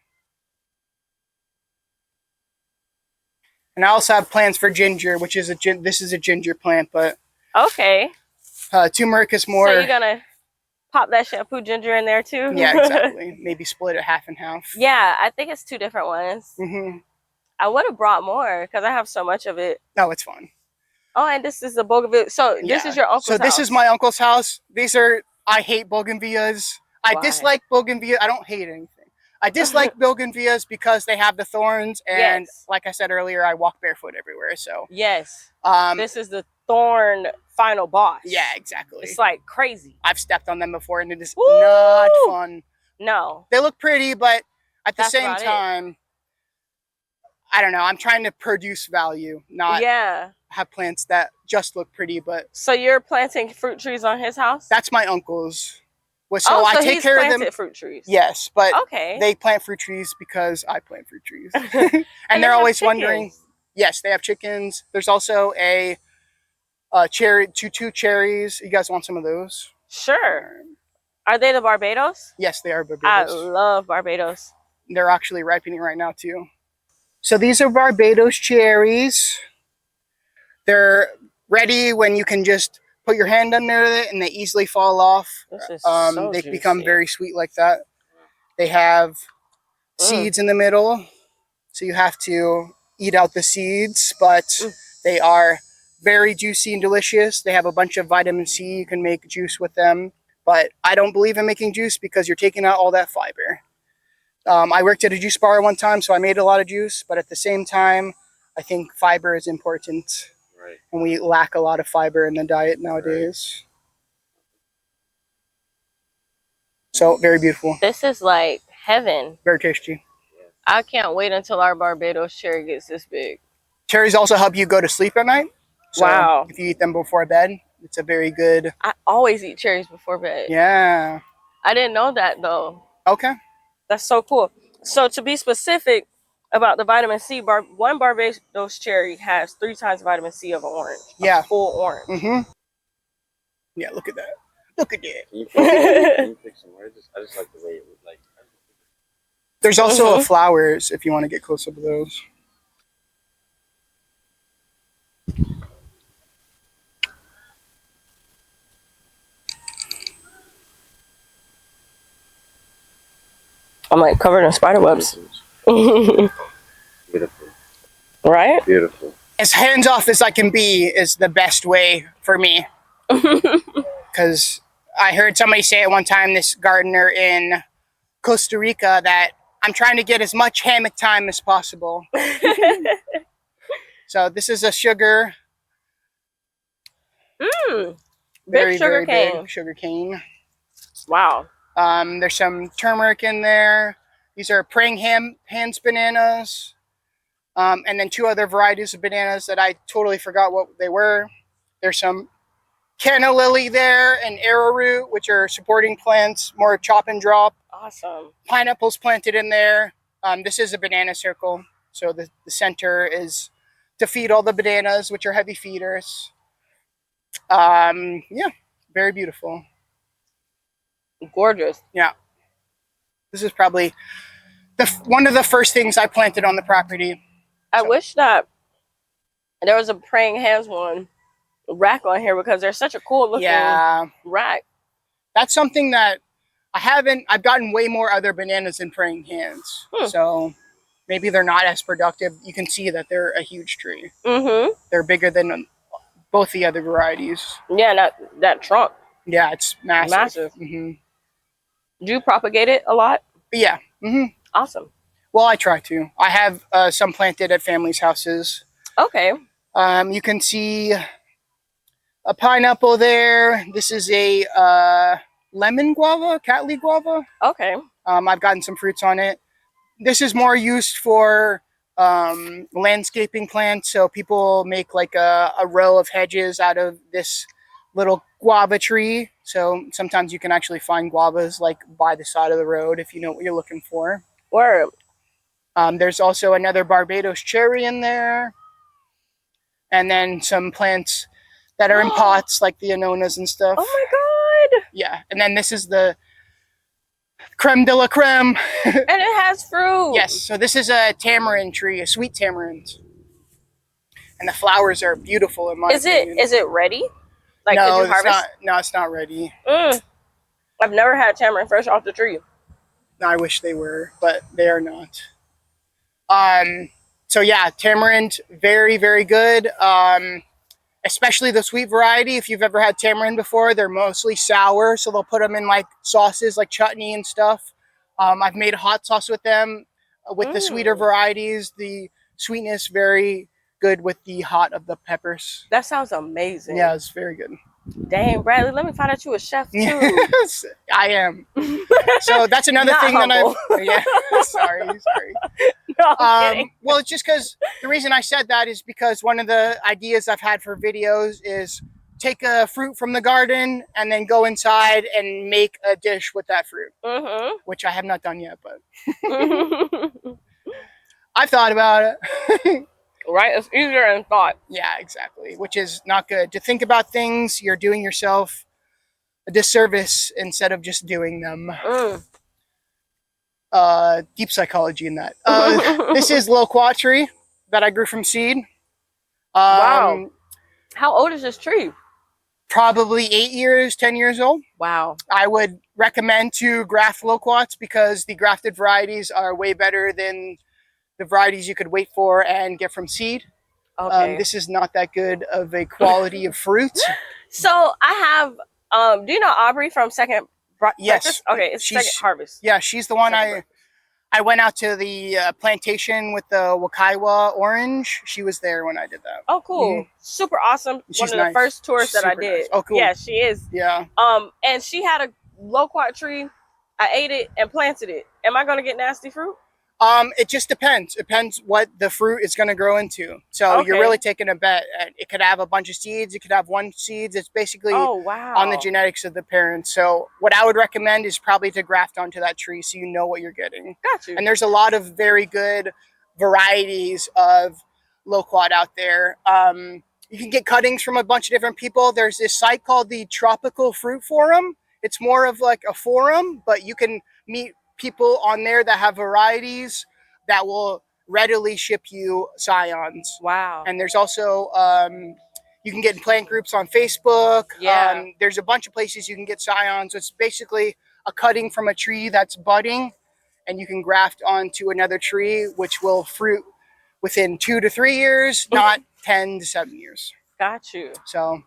And I also have plants for ginger, which is this is a ginger plant, but okay. Turmeric is more. So you're gonna pop that shampoo ginger in there too? Yeah, exactly. Maybe split it half and half. Yeah, I think it's 2 different ones. Mm-hmm. I would have brought more because I have so much of it. No, it's fun. Oh, and this is the bougainvillea. So this is your uncle's house. So this is my uncle's house. I hate bougainvilleas. I dislike bougainvillea. I don't hate anything. I dislike bougainvilleas because they have the thorns, and like I said earlier, I walk barefoot everywhere. So this is the thorn final boss. Yeah, exactly. It's like crazy. I've stepped on them before, and it is not fun. No, they look pretty, but at the same time, I don't know. I'm trying to produce value, not have plants that just look pretty. But so you're planting fruit trees on his house? That's my uncle's. So I take care of them. Fruit trees. Yes, but they plant fruit trees because I plant fruit trees, and they're always wondering. Yes, they have chickens. There's also a cherry, two cherries. You guys want some of those? Sure. Are they the Barbados? Yes, they are Barbados. I love Barbados. They're actually ripening right now too. So these are Barbados cherries. They're ready when you can just put your hand under it and they easily fall off. This is so they juicy. become very sweet like that. They have seeds in the middle, so you have to eat out the seeds, but they are very juicy and delicious. They have a bunch of vitamin C. You can make juice with them, but I don't believe in making juice because you're taking out all that fiber. I worked at a juice bar one time, so I made a lot of juice, but at the same time, I think fiber is important. Right. And we lack a lot of fiber in the diet nowadays. Right. So, very beautiful. This is like heaven. Very tasty. I can't wait until our Barbados cherry gets this big. Cherries also help you go to sleep at night. So wow. If you eat them before bed, it's a very good... I always eat cherries before bed. Yeah. I didn't know that, though. Okay. That's so cool. So to be specific about the vitamin C, one Barbados cherry has 3 times vitamin C of an orange. Yeah. A full orange. Mm-hmm. Yeah, look at that. Look at that. Can you pick some more? I just like the way it would like. There's also flowers if you want to get close up to those. I'm like covered in spider webs. Beautiful. Right? Beautiful. As hands off as I can be is the best way for me. Because I heard somebody say at one time, this gardener in Costa Rica, that I'm trying to get as much hammock time as possible. So this is a sugar. Big sugar cane. Big sugar cane. Wow. There's some turmeric in there. These are praying hands bananas. And then 2 other varieties of bananas that I totally forgot what they were. There's some canna lily there and arrowroot, which are supporting plants, more chop and drop. Awesome. Pineapples planted in there. This is a banana circle. So the center is to feed all the bananas, which are heavy feeders. Yeah, very beautiful. Gorgeous. Yeah. This is probably one of the first things I planted on the property. I wish that there was a praying hands rack on here, because they're such a cool looking rack. That's something that I've gotten way more other bananas than praying hands. So maybe they're not as productive. You can see that they're a huge tree. They're bigger than both the other varieties. Yeah, that trunk. Yeah, it's massive. Do you propagate it a lot? Yeah. Awesome. Well, I try to. I have some planted at families' houses. Okay. You can see a pineapple there. This is a lemon guava, Cattleya guava. Okay. I've gotten some fruits on it. This is more used for landscaping plants. So people make like a row of hedges out of this little guava tree. So sometimes you can actually find guavas like by the side of the road if you know what you're looking for. Word. There's also another Barbados Cherry in there. And then some plants that are in pots, like the anonas and stuff. Oh my God. Yeah. And then this is the creme de la creme. And it has fruit. Yes. So this is a tamarind tree, a sweet tamarind. And the flowers are beautiful in my opinion. Is it ready? Like, no, did you harvest? It's not ready. I've never had tamarind fresh off the tree. I wish they were, but they are not. So yeah, tamarind, very, very good. Especially the sweet variety. If you've ever had tamarind before, they're mostly sour. So they'll put them in like sauces, like chutney and stuff. I've made a hot sauce with them. With the sweeter varieties, the sweetness very good with the hot of the peppers. That sounds amazing. Yeah, it's very good. Dang, Bradley, let me find out you a chef too. Yes, I am. So that's another thing humble. that sorry. No, I'm kidding. Well, it's just because the reason I said that is because one of the ideas I've had for videos is take a fruit from the garden and then go inside and make a dish with that fruit, which I have not done yet, but I've thought about it. Right? It's easier than thought. Yeah, exactly. Which is not good. To think about things, you're doing yourself a disservice instead of just doing them. Deep psychology in that. This is loquat that I grew from seed. Wow. How old is this tree? Probably 8 years, 10 years old. Wow. I would recommend to graft loquats because the grafted varieties are way better than the varieties you could wait for and get from seed. Okay. This is not that good of a quality of fruit. So I have, do you know Aubrey from Second Yes. Breakfast? Okay, it's Second Harvest. Yeah, she's the one I went out to the plantation with the Wakaiwa orange. She was there when I did that. Oh, cool. Super awesome. She's one of the first tours that I did. Nice. Oh, cool. Yeah, she is. Yeah. And she had a loquat tree. I ate it and planted it. Am I going to get nasty fruit? It just depends. It depends what the fruit is going to grow into. So you're really taking a bet. It could have a bunch of seeds. It could have one seeds. It's basically on the genetics of the parents. So what I would recommend is probably to graft onto that tree so you know what you're getting. Got you. And there's a lot of very good varieties of loquat out there. You can get cuttings from a bunch of different people. There's this site called the Tropical Fruit Forum. It's more of like a forum, but you can meet people on there that have varieties that will readily ship you scions. Wow. And there's also, you can get in plant groups on Facebook. Yeah. There's a bunch of places you can get scions. It's basically a cutting from a tree that's budding, and you can graft onto another tree, which will fruit within 2 to 3 years, not 10 to 7 years. Got you. So.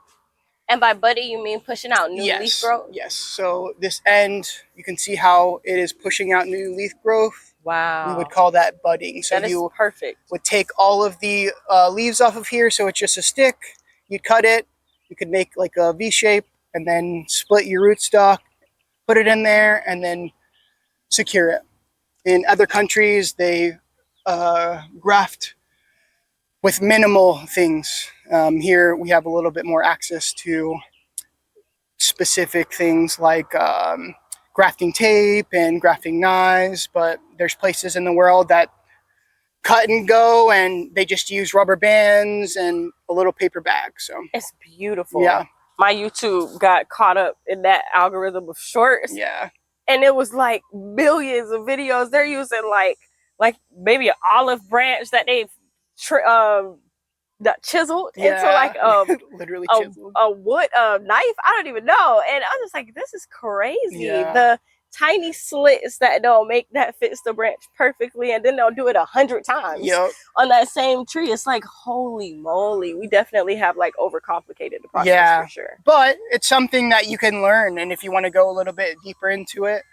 And by budding, you mean pushing out new leaf growth? Yes. So this end, you can see how it is pushing out new leaf growth. Wow. We would call that budding. So that is perfect. Would take all of the leaves off of here, so it's just a stick. You'd cut it. You could make like a V shape, and then split your rootstock, put it in there, and then secure it. In other countries, they graft with minimal things. Here we have a little bit more access to specific things like grafting tape and grafting knives, but there's places in the world that cut and go, and they just use rubber bands and a little paper bag. So it's beautiful. Yeah. My YouTube got caught up in that algorithm of shorts. Yeah. And it was like millions of videos. They're using like maybe an olive branch that they've chiseled into like literally chiseled. a wood knife. I don't even know. And I was just like, this is crazy. Yeah. The tiny slits that they'll make that fits the branch perfectly, and then they'll do it 100 times on that same tree. It's like, holy moly, we definitely have like overcomplicated the process for sure. But it's something that you can learn, and if you want to go a little bit deeper into it,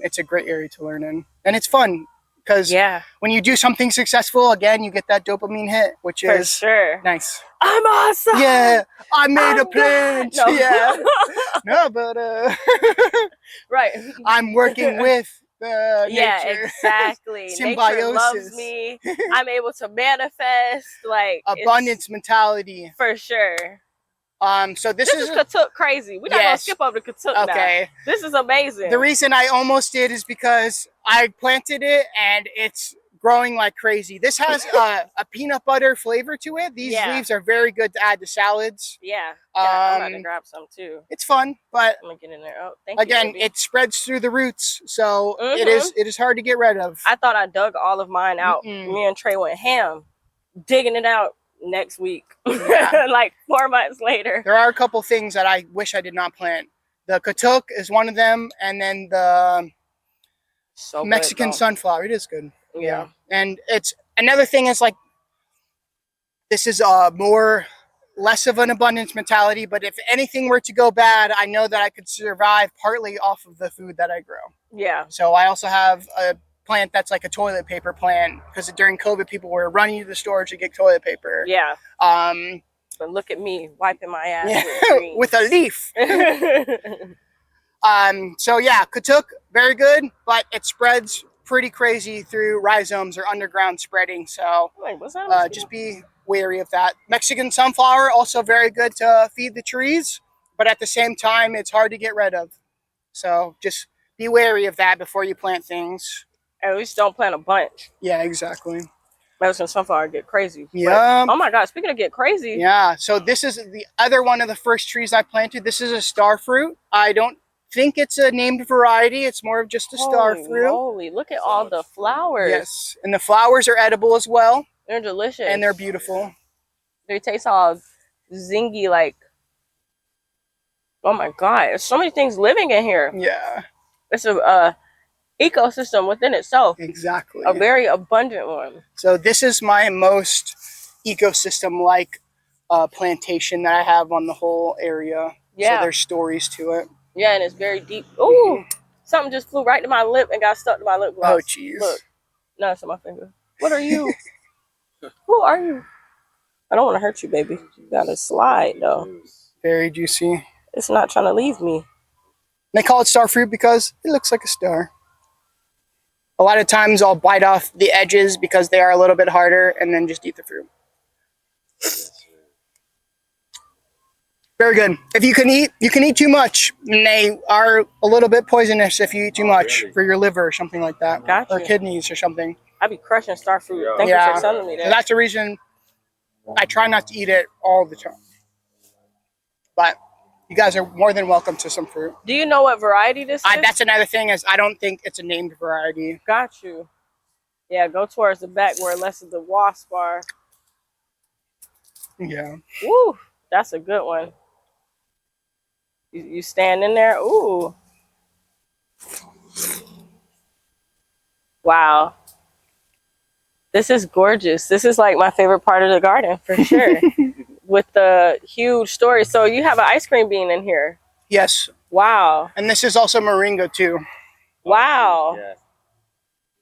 it's a great area to learn in, and it's fun because when you do something successful, again, you get that dopamine hit, which is nice. I'm awesome. Yeah, I made a plant. No. Yeah, no, but right. I'm working with nature. Exactly. Symbiosis. Nature loves me. I'm able to manifest like abundance mentality for sure. So this is Katuk crazy. We're not gonna skip over the Katuk now. This is amazing. The reason I almost did is because I planted it and it's growing like crazy. This has a peanut butter flavor to it. These leaves are very good to add to salads. Yeah, I'm gonna grab some too. It's fun, but I'm gonna get in there. Oh, thank you, baby. it spreads through the roots, so it is hard to get rid of. I thought I dug all of mine out. Me and Trey went ham, digging it out next week. Like 4 months later. There are a couple things that I wish I did not plant. The Katuk is one of them, and then the Mexican sunflower. It is good. Yeah. And it's another thing is like, this is less of an abundance mentality, but if anything were to go bad, I know that I could survive partly off of the food that I grow. Yeah. So I also have a plant that's like a toilet paper plant, because during COVID people were running to the store to get toilet paper. Yeah. But look at me wiping my ass with a leaf. So yeah, Katuk, very good, but it spreads pretty crazy through rhizomes or underground spreading. So just be wary of that. Mexican sunflower, also very good to feed the trees, but at the same time, it's hard to get rid of. So just be wary of that before you plant things. At least don't plant a bunch. Yeah, exactly. Mexican sunflower get crazy. Yeah. Oh my God, speaking of get crazy. Yeah, so this is the other one of the first trees I planted. This is a Starfruit. I don't think it's a named variety. It's more of just a Starfruit. Holy, look at all the flowers. Yes, and the flowers are edible as well. They're delicious. And they're beautiful. They taste all zingy, like, oh my God, there's so many things living in here. Yeah. It's a ecosystem within itself. Exactly. A very abundant one. So this is my most ecosystem-like plantation that I have on the whole area. Yeah. So there's stories to it. Yeah, and it's very deep. Ooh, something just flew right to my lip and got stuck to my lip gloss. Oh, jeez. Look, no, it's on my finger. What are you? Who are you? I don't want to hurt you, baby. You gotta slide, though. Very juicy. It's not trying to leave me. They call it Starfruit because it looks like a star. A lot of times I'll bite off the edges because they are a little bit harder and then just eat the fruit. Very good. If you can eat too much. And they are a little bit poisonous if you eat too much for your liver or something like that. Gotcha. Or kidneys or something. I be crushing Starfruit. Thank you for telling me that. That's the reason I try not to eat it all the time. But you guys are more than welcome to some fruit. Do you know what variety this is? That's another thing, is I don't think it's a named variety. Got you. Yeah, go towards the back where less of the wasps are. Yeah. Woo, that's a good one. You stand in there. Ooh. Wow. This is gorgeous. This is like my favorite part of the garden for sure. with the huge story. So you have an ice cream bean in here. Yes. Wow. And this is also moringa too. Wow. Yeah.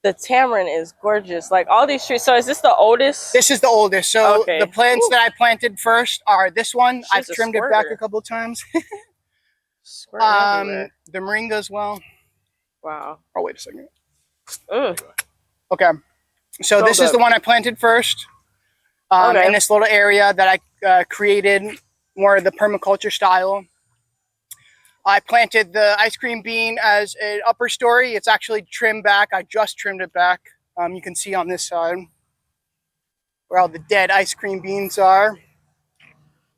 The tamarind is gorgeous. Like all these trees. So is this the oldest? This is the oldest. So okay. the plants that I planted first are this one. She's I've trimmed it back a couple times. The moringa as well. Wow. Oh, wait a second. Mm. Okay. So this is the one I planted first. In this little area that I created more of the permaculture style. I planted the ice cream bean as an upper story. It's actually trimmed back. I just trimmed it back. You can see on this side where all the dead ice cream beans are.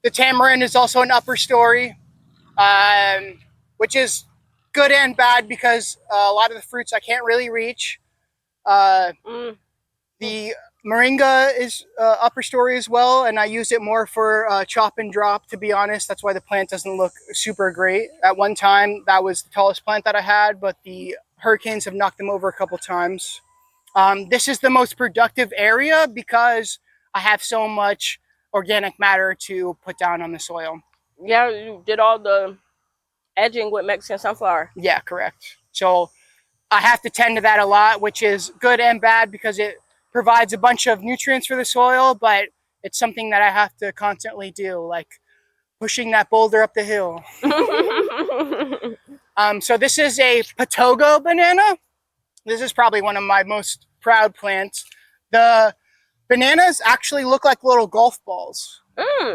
The tamarind is also an upper story, which is good and bad because a lot of the fruits I can't really reach. The moringa is upper story as well, and I use it more for chop and drop, to be honest. That's why the plant doesn't look super great. At one time, that was the tallest plant that I had, but the hurricanes have knocked them over a couple times. This is the most productive area because I have so much organic matter to put down on the soil. Yeah, you did all the edging with Mexican sunflower. Yeah, correct. So I have to tend to that a lot, which is good and bad because it provides a bunch of nutrients for the soil, but it's something that I have to constantly do, like pushing that boulder up the hill. So this is a Patogo banana. This is probably one of my most proud plants. The bananas actually look like little golf balls.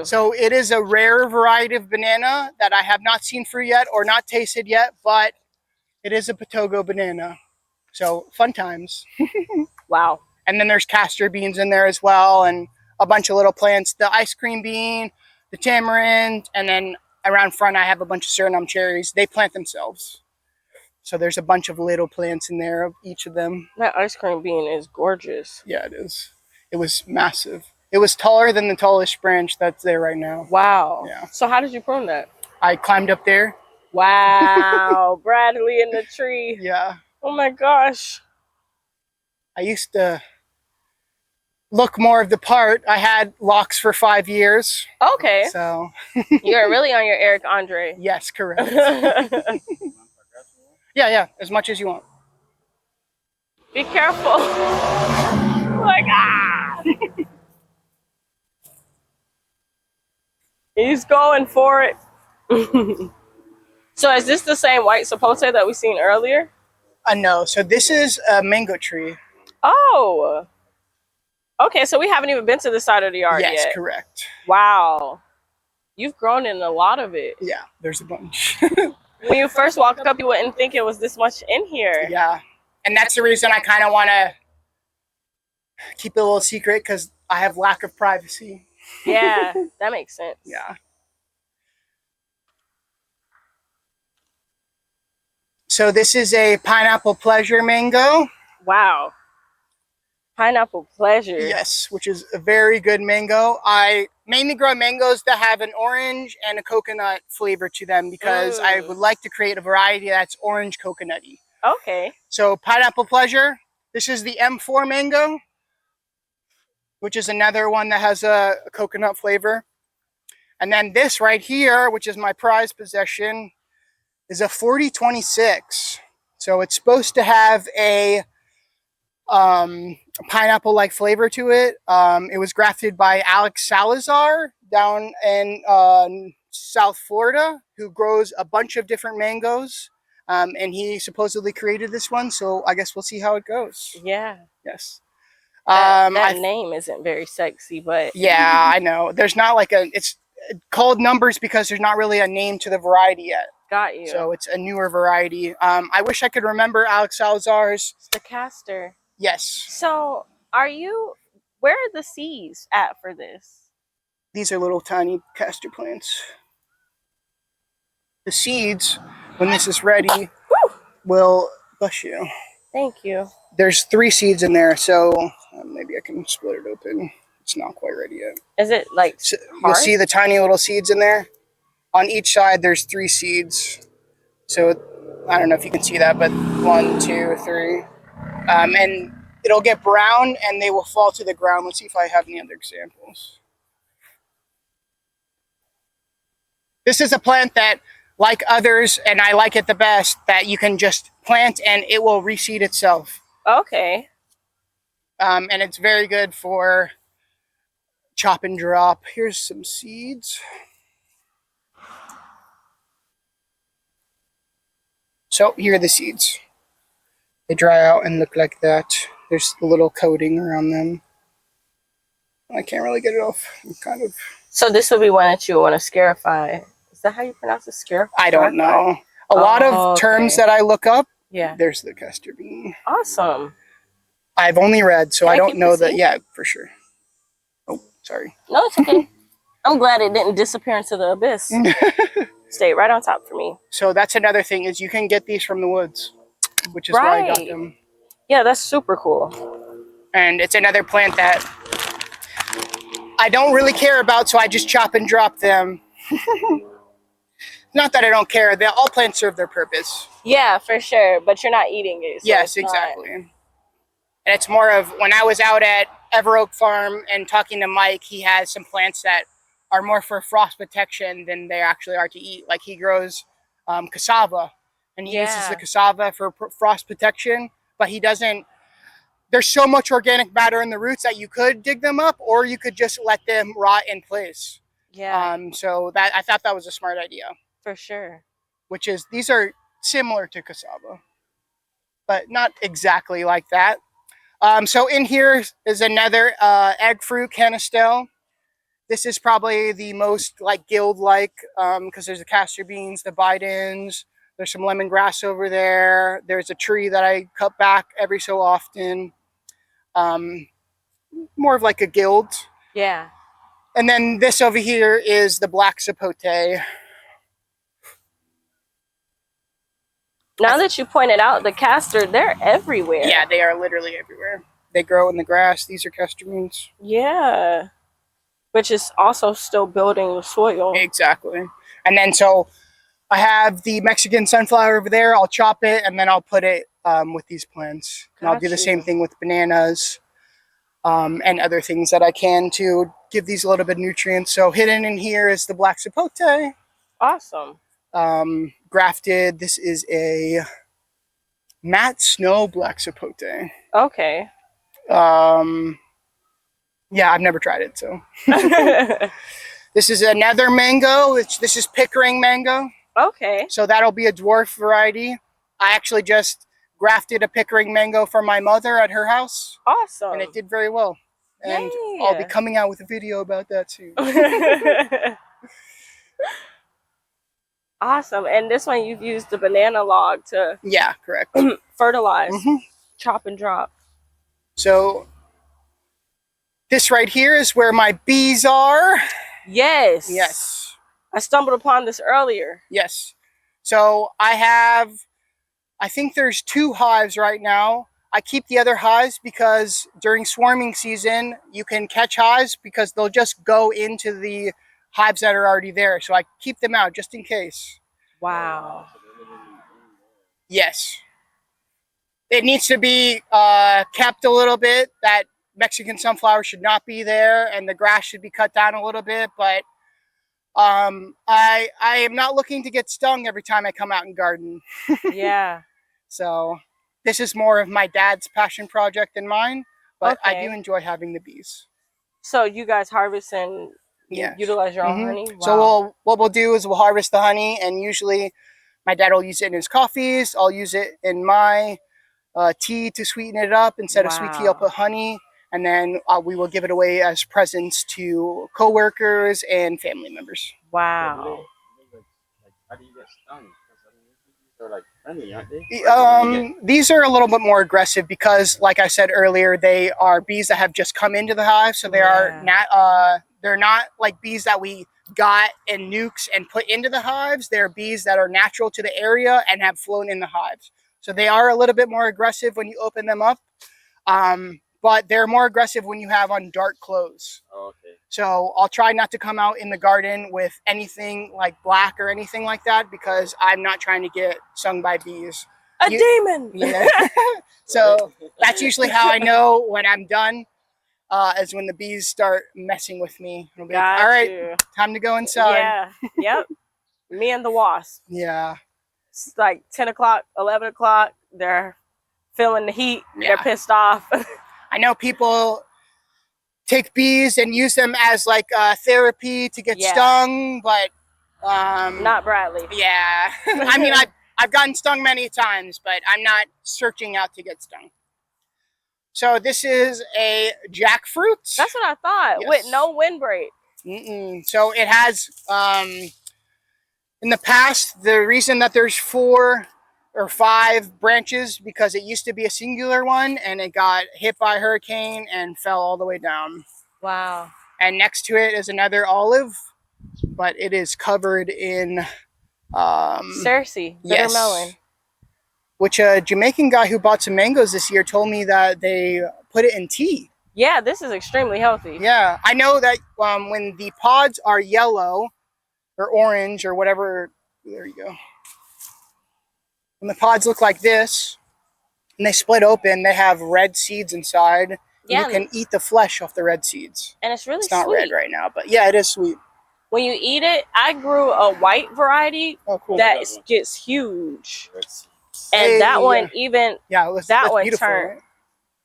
So it is a rare variety of banana that I have not seen fruit yet or not tasted yet, but it is a Patogo banana. So fun times. Wow. And then there's castor beans in there as well, and a bunch of little plants. The ice cream bean, the tamarind, and then around front I have a bunch of Suriname cherries. They plant themselves. So there's a bunch of little plants in there of each of them. That ice cream bean is gorgeous. Yeah, it is. It was massive. It was taller than the tallest branch that's there right now. Wow. Yeah. So how did you prune that? I climbed up there. Wow. Bradley in the tree. Yeah. Oh my gosh. I used to look more of the part. I had locks for 5 years. Okay. So you're really on your Eric Andre. Yes, correct. Yeah, as much as you want. Be careful. Like, ah! He's going for it. So is this the same white sapote that we seen earlier? No. So this is a mango tree. Oh. Okay, so we haven't even been to the side of the yard yet. Yes, correct. Wow. You've grown in a lot of it. Yeah, there's a bunch. When you first walked up, you wouldn't think it was this much in here. Yeah. And that's the reason I kind of want to keep it a little secret, because I have lack of privacy. Yeah, that makes sense. Yeah. So this is a pineapple pleasure mango. Wow. Pineapple pleasure. Yes, which is a very good mango. I mainly grow mangoes that have an orange and a coconut flavor to them because I would like to create a variety that's orange coconutty. Okay. So pineapple pleasure. This is the M4 mango, which is another one that has a coconut flavor. And then this right here, which is my prized possession, is a 4026. So it's supposed to have a pineapple-like flavor to it. It was grafted by Alex Salazar down in South Florida, who grows a bunch of different mangoes. And he supposedly created this one, so I guess we'll see how it goes. Yeah. Yes. That name isn't very sexy, but... Yeah, I know. There's not like a... It's called numbers because there's not really a name to the variety yet. Got you. So it's a newer variety. I wish I could remember Alex Salazar's. It's the castor. Yes. So where are the seeds at for this? These are little tiny castor plants. The seeds, when this is ready, will bless you. Thank you. There's 3 seeds in there, so maybe I can split it open. It's not quite ready yet. Is it like so you'll see the tiny little seeds in there? On each side, there's 3 seeds. So I don't know if you can see that, but 1, 2, 3. And it'll get brown and they will fall to the ground. Let's see if I have any other examples. This is a plant that, like others, and I like it the best, that you can just plant and it will reseed itself. Okay. And it's very good for chop and drop. Here's some seeds. So here are the seeds. They dry out and look like that. There's a little coating around them. I can't really get it off. I'm kind of. So this would be one that you want to scarify. Is that how you pronounce it? Scarify? I don't know. A lot of terms that I look up. Yeah. There's the castor bean. Awesome. I've only read, so I don't know that. Yeah, for sure. Oh, sorry. No, it's okay. I'm glad it didn't disappear into the abyss. Stayed right on top for me. So that's another thing, is you can get these from the woods, which is where I got them. Yeah, that's super cool. And it's another plant that I don't really care about, so I just chop and drop them. Not that I don't care. All plants serve their purpose. Yeah, for sure. But you're not eating it. So yes, exactly. And it's more of, when I was out at Ever Oak Farm and talking to Mike, he has some plants that are more for frost protection than they actually are to eat. Like he grows cassava, and he uses the cassava for frost protection, but he doesn't. There's so much organic matter in the roots that you could dig them up, or you could just let them rot in place. Yeah. So that, I thought that was a smart idea. For sure. Which is, these are similar to cassava, but not exactly like that. So in here is another egg fruit canistel. This is probably the most like guild-like, because there's the castor beans, the bidens, there's some lemongrass over there. There's a tree that I cut back every so often. More of like a guild. Yeah. And then this over here is the black sapote. Now that you pointed out the castor, they're everywhere. Yeah, they are literally everywhere. They grow in the grass. These are castor beans. Yeah. Which is also still building the soil. Exactly. And then so I have the Mexican sunflower over there. I'll chop it and then I'll put it with these plants. And I'll do the same thing with bananas and other things that I can to give these a little bit of nutrients. So hidden in here is the black sapote. Awesome. Grafted. This is a matte snow black sapote. Okay. Yeah, I've never tried it, so. This is another mango. This is Pickering mango. Okay. So that'll be a dwarf variety. I actually just grafted a Pickering mango for my mother at her house. Awesome. And it did very well. And Yay. I'll be coming out with a video about that soon. Awesome. And this one you've used the banana log to correct. fertilize, chop and drop. So this right here is where my bees are. Yes. Yes. I stumbled upon this earlier. Yes. So I think there's 2 hives right now. I keep the other hives because during swarming season, you can catch hives because they'll just go into the hives that are already there. So I keep them out just in case. Wow. Yes. It needs to be kept a little bit. That Mexican sunflower should not be there, and the grass should be cut down a little bit. But I am not looking to get stung every time I come out and garden. Yeah. So this is more of my dad's passion project than mine, but I do enjoy having the bees. So you guys harvest and utilize your own honey? Wow. So what we'll do is we'll harvest the honey, and usually my dad will use it in his coffees. I'll use it in my tea to sweeten it up. Instead of sweet tea, I'll put honey, and then we will give it away as presents to coworkers and family members. Wow. How do you get stung? They're like friendly, aren't they? These are a little bit more aggressive because, like I said earlier, they are bees that have just come into the hive, so they are not. They're not like bees that we got in nukes and put into the hives. They're bees that are natural to the area and have flown in the hives. So they are a little bit more aggressive when you open them up. But they're more aggressive when you have on dark clothes. Oh, okay. So I'll try not to come out in the garden with anything like black or anything like that because I'm not trying to get stung by bees. A demon! Yeah. So that's usually how I know when I'm done, is when the bees start messing with me. It'll be like, all right, time to go inside. Yeah, yep. Me and the wasp. Yeah. It's like 10 o'clock, 11 o'clock. They're feeling the heat. Yeah. They're pissed off. I know people take bees and use them as like therapy to get stung, but not Bradley. Yeah. I mean, I've gotten stung many times, but I'm not searching out to get stung. So this is a jackfruit. That's what I thought. Yes. With no windbreak. So it has, in the past, the reason that there's 4 or 5 branches, because it used to be a singular one and it got hit by a hurricane and fell all the way down. Wow. And next to it is another olive, but it is covered in Cersei, bitter melon. Which a Jamaican guy who bought some mangoes this year told me that they put it in tea. Yeah, this is extremely healthy. Yeah, I know that when the pods are yellow or orange or whatever, there you go. When the pods look like this and they split open, they have red seeds inside. Yeah, you can eat the flesh off the red seeds. And it's really sweet. It's not red right now, but yeah, it is sweet. When you eat it, I grew a white variety that gets huge. And that one that one turned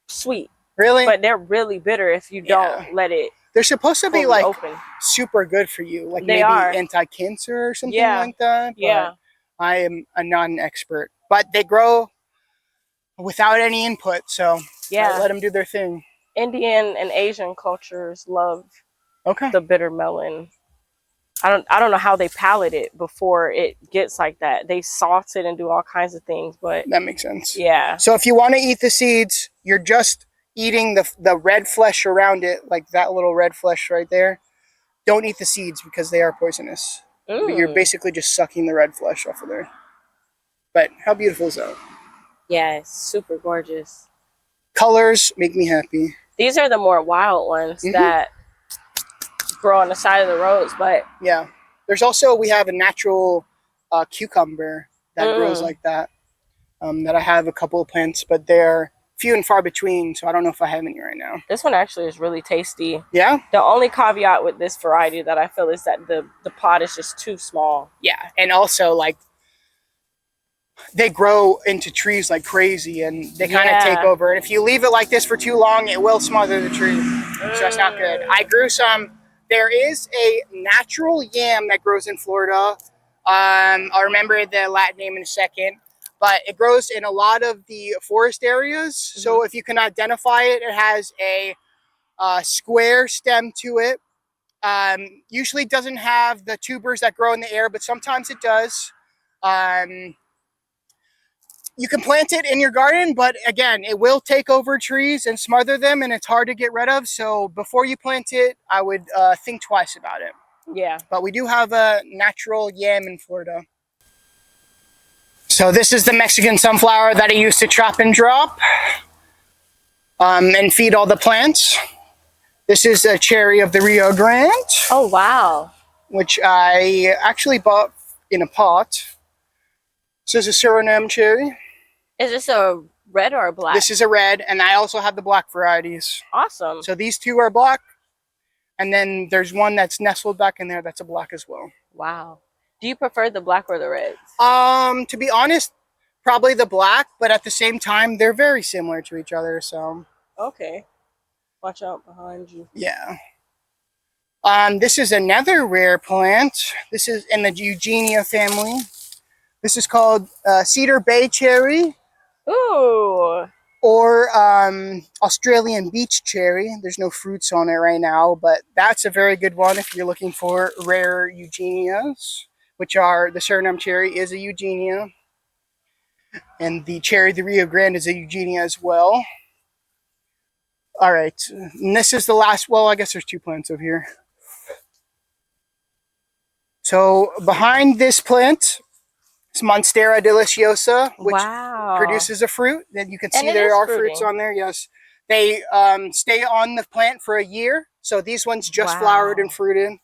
sweet. Really? But they're really bitter if you don't let it. They're supposed to be like super good for you, like maybe anti-cancer or something like that. But I am a non-expert, but they grow without any input, so I let them do their thing. Indian and Asian cultures love the bitter melon. I don't know how they palate it before it gets like that. They salt it and do all kinds of things, but that makes sense. Yeah. So if you want to eat the seeds, you're just eating the red flesh around it, like that little red flesh right there. Don't eat the seeds because they are poisonous. You're basically just sucking the red flesh off of there. But how beautiful is that? Yeah, it's super gorgeous. Colors make me happy. These are the more wild ones that grow on the side of the roads, but yeah, there's also, we have a natural cucumber that grows like that, that I have a couple of plants, but they're few and far between, so I don't know if I have any right now. This one actually is really tasty. Yeah? The only caveat with this variety that I feel is that the pot is just too small. Yeah, and also like they grow into trees like crazy and they kind of take over, and if you leave it like this for too long, it will smother the tree. So that's not good. I grew some. There is a natural yam that grows in Florida. I'll remember the Latin name in a second, but it grows in a lot of the forest areas. So if you can identify it, it has a square stem to it. Usually doesn't have the tubers that grow in the air, but sometimes it does. You can plant it in your garden, but again, it will take over trees and smother them, and it's hard to get rid of. So before you plant it, I would think twice about it. Yeah. But we do have a natural yam in Florida. So this is the Mexican sunflower that I used to chop and drop and feed all the plants. This is a cherry of the Rio Grande. Oh, wow. Which I actually bought in a pot. This is a Suriname cherry. Is this a red or a black? This is a red, and I also have the black varieties. Awesome. So these two are black, and then there's one that's nestled back in there that's a black as well. Wow. Do you prefer the black or the reds? To be honest, probably the black, but at the same time, they're very similar to each other, so. Okay. Watch out behind you. Yeah. This is another rare plant. This is in the Eugenia family. This is called Cedar Bay cherry. Ooh. Or Australian beach cherry. There's no fruits on it right now, but that's a very good one if you're looking for rare Eugenias, which are, the Suriname cherry is a Eugenia. And the cherry, the Rio Grande, is a Eugenia as well. All right, and this is the last, well, I guess there's 2 plants over here. So behind this plant, it's Monstera deliciosa, which produces a fruit. And you can see there are fruits on there, yes. They stay on the plant for a year. So these ones just flowered and fruited.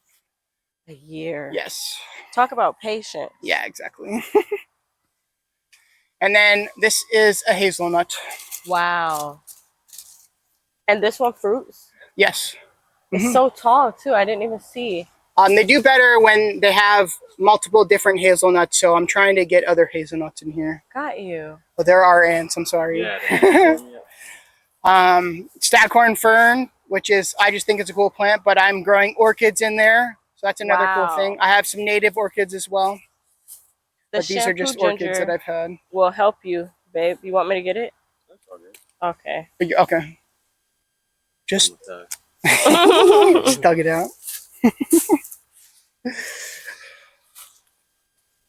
A year. Yes. Talk about patience. Yeah, exactly. And then this is a hazelnut. Wow. And this one fruits? Yes. It's so tall too. I didn't even see. They do better when they have multiple different hazelnuts, so I'm trying to get other hazelnuts in here. Got you. But there are ants, I'm sorry. Staghorn fern, which is, I just think it's a cool plant, but I'm growing orchids in there. So that's another cool thing. I have some native orchids as well. But these are just orchids that I've had. Will help you, babe. You want me to get it? Okay. Okay. Just dug it out.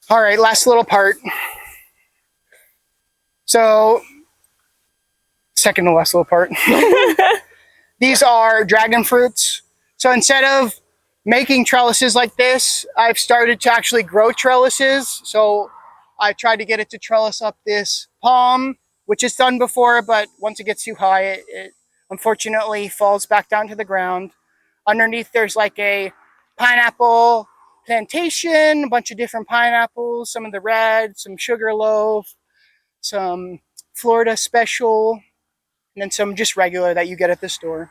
All right, last little part. So, second to last little part. These are dragon fruits. So instead of making trellises like this, I've started to actually grow trellises. So I tried to get it to trellis up this palm, which is done before, but once it gets too high, it unfortunately falls back down to the ground. Underneath there's like a pineapple plantation, a bunch of different pineapples, some of the red, some sugarloaf, some Florida special, and then some just regular that you get at the store.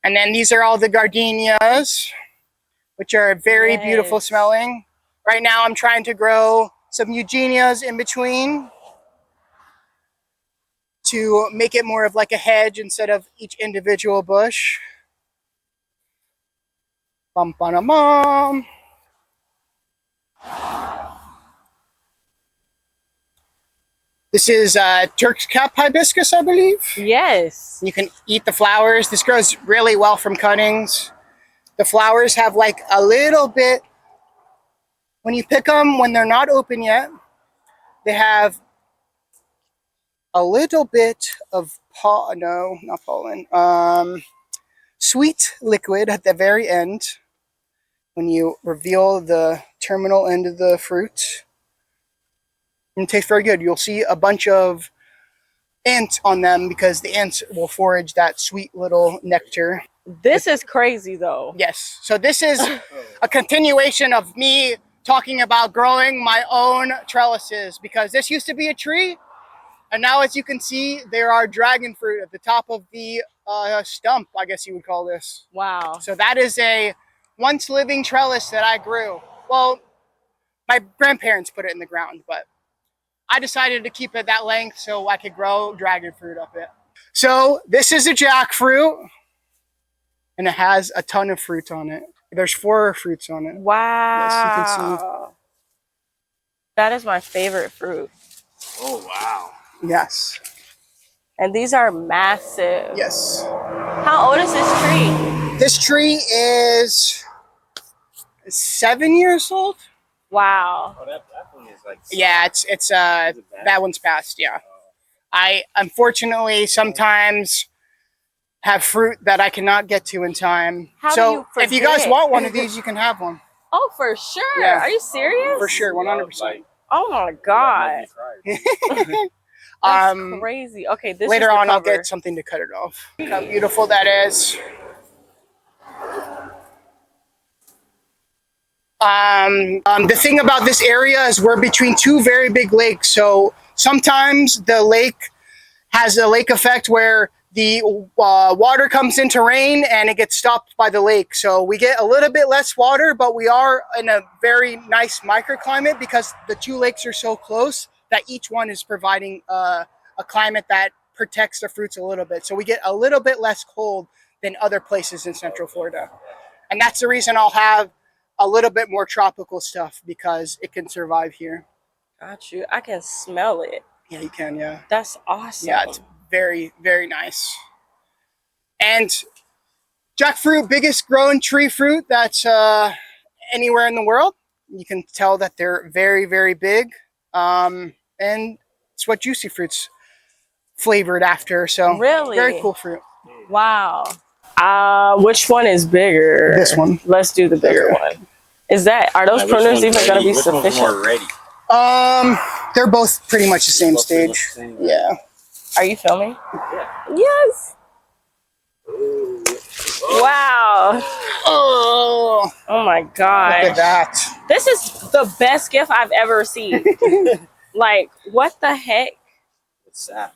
And then these are all the gardenias, which are very beautiful smelling. Right now I'm trying to grow some eugenias in between to make it more of like a hedge instead of each individual bush. Bum, bum, bum. This is Turk's cap hibiscus, I believe. Yes. You can eat the flowers. This grows really well from cuttings. The flowers have like a little bit, when you pick them, when they're not open yet, they have a little bit of sweet liquid at the very end when you reveal the terminal end of the fruit. And it tastes very good. You'll see a bunch of ants on them because the ants will forage that sweet little nectar. This is crazy though. Yes. So this is a continuation of me talking about growing my own trellises, because this used to be a tree, and now as you can see, there are dragon fruit at the top of the stump, I guess you would call this. Wow. So that is a once living trellis that I grew. Well, my grandparents put it in the ground, but I decided to keep it that length so I could grow dragon fruit up it. So this is a jackfruit, and it has a ton of fruit on it. There's 4 fruits on it. Wow. Yes, you can see. That is my favorite fruit. Oh, wow. Yes. And these are massive. Yes. How old is this tree? This tree is 7 years old. Wow. Oh, that one is like... Yeah, it's that one's passed, yeah. I unfortunately sometimes have fruit that I cannot get to in time. So if you guys want one of these, you can have one. Oh, for sure. Yeah. Are you serious? For sure, 100%. Oh my God. That's crazy. Okay, this later is on I'll get something to cut it off. Look how beautiful that is. The thing about this area is we're between 2 very big lakes, so sometimes the lake has a lake effect where the water comes into rain and it gets stopped by the lake. So we get a little bit less water, but we are in a very nice microclimate because the 2 lakes are so close that each one is providing a climate that protects the fruits a little bit. So we get a little bit less cold than other places in Central Florida. And that's the reason I'll have a little bit more tropical stuff, because it can survive here. Got you. I can smell it. Yeah, you can, yeah. That's awesome. Yeah, it's very, very nice. And jackfruit, biggest growing tree fruit that's anywhere in the world. You can tell that they're very, very big. And it's what juicy fruit's flavored after. So really, very cool fruit. Wow. Which one is bigger? This one. Let's do the bigger one. Are those pruners even going to be sufficient? More ready? They're both pretty much the same stage. Yeah. Are you filming? Yeah. Yes. Wow. Oh my God. Look at that. This is the best gift I've ever received. Like, what the heck? It's sap.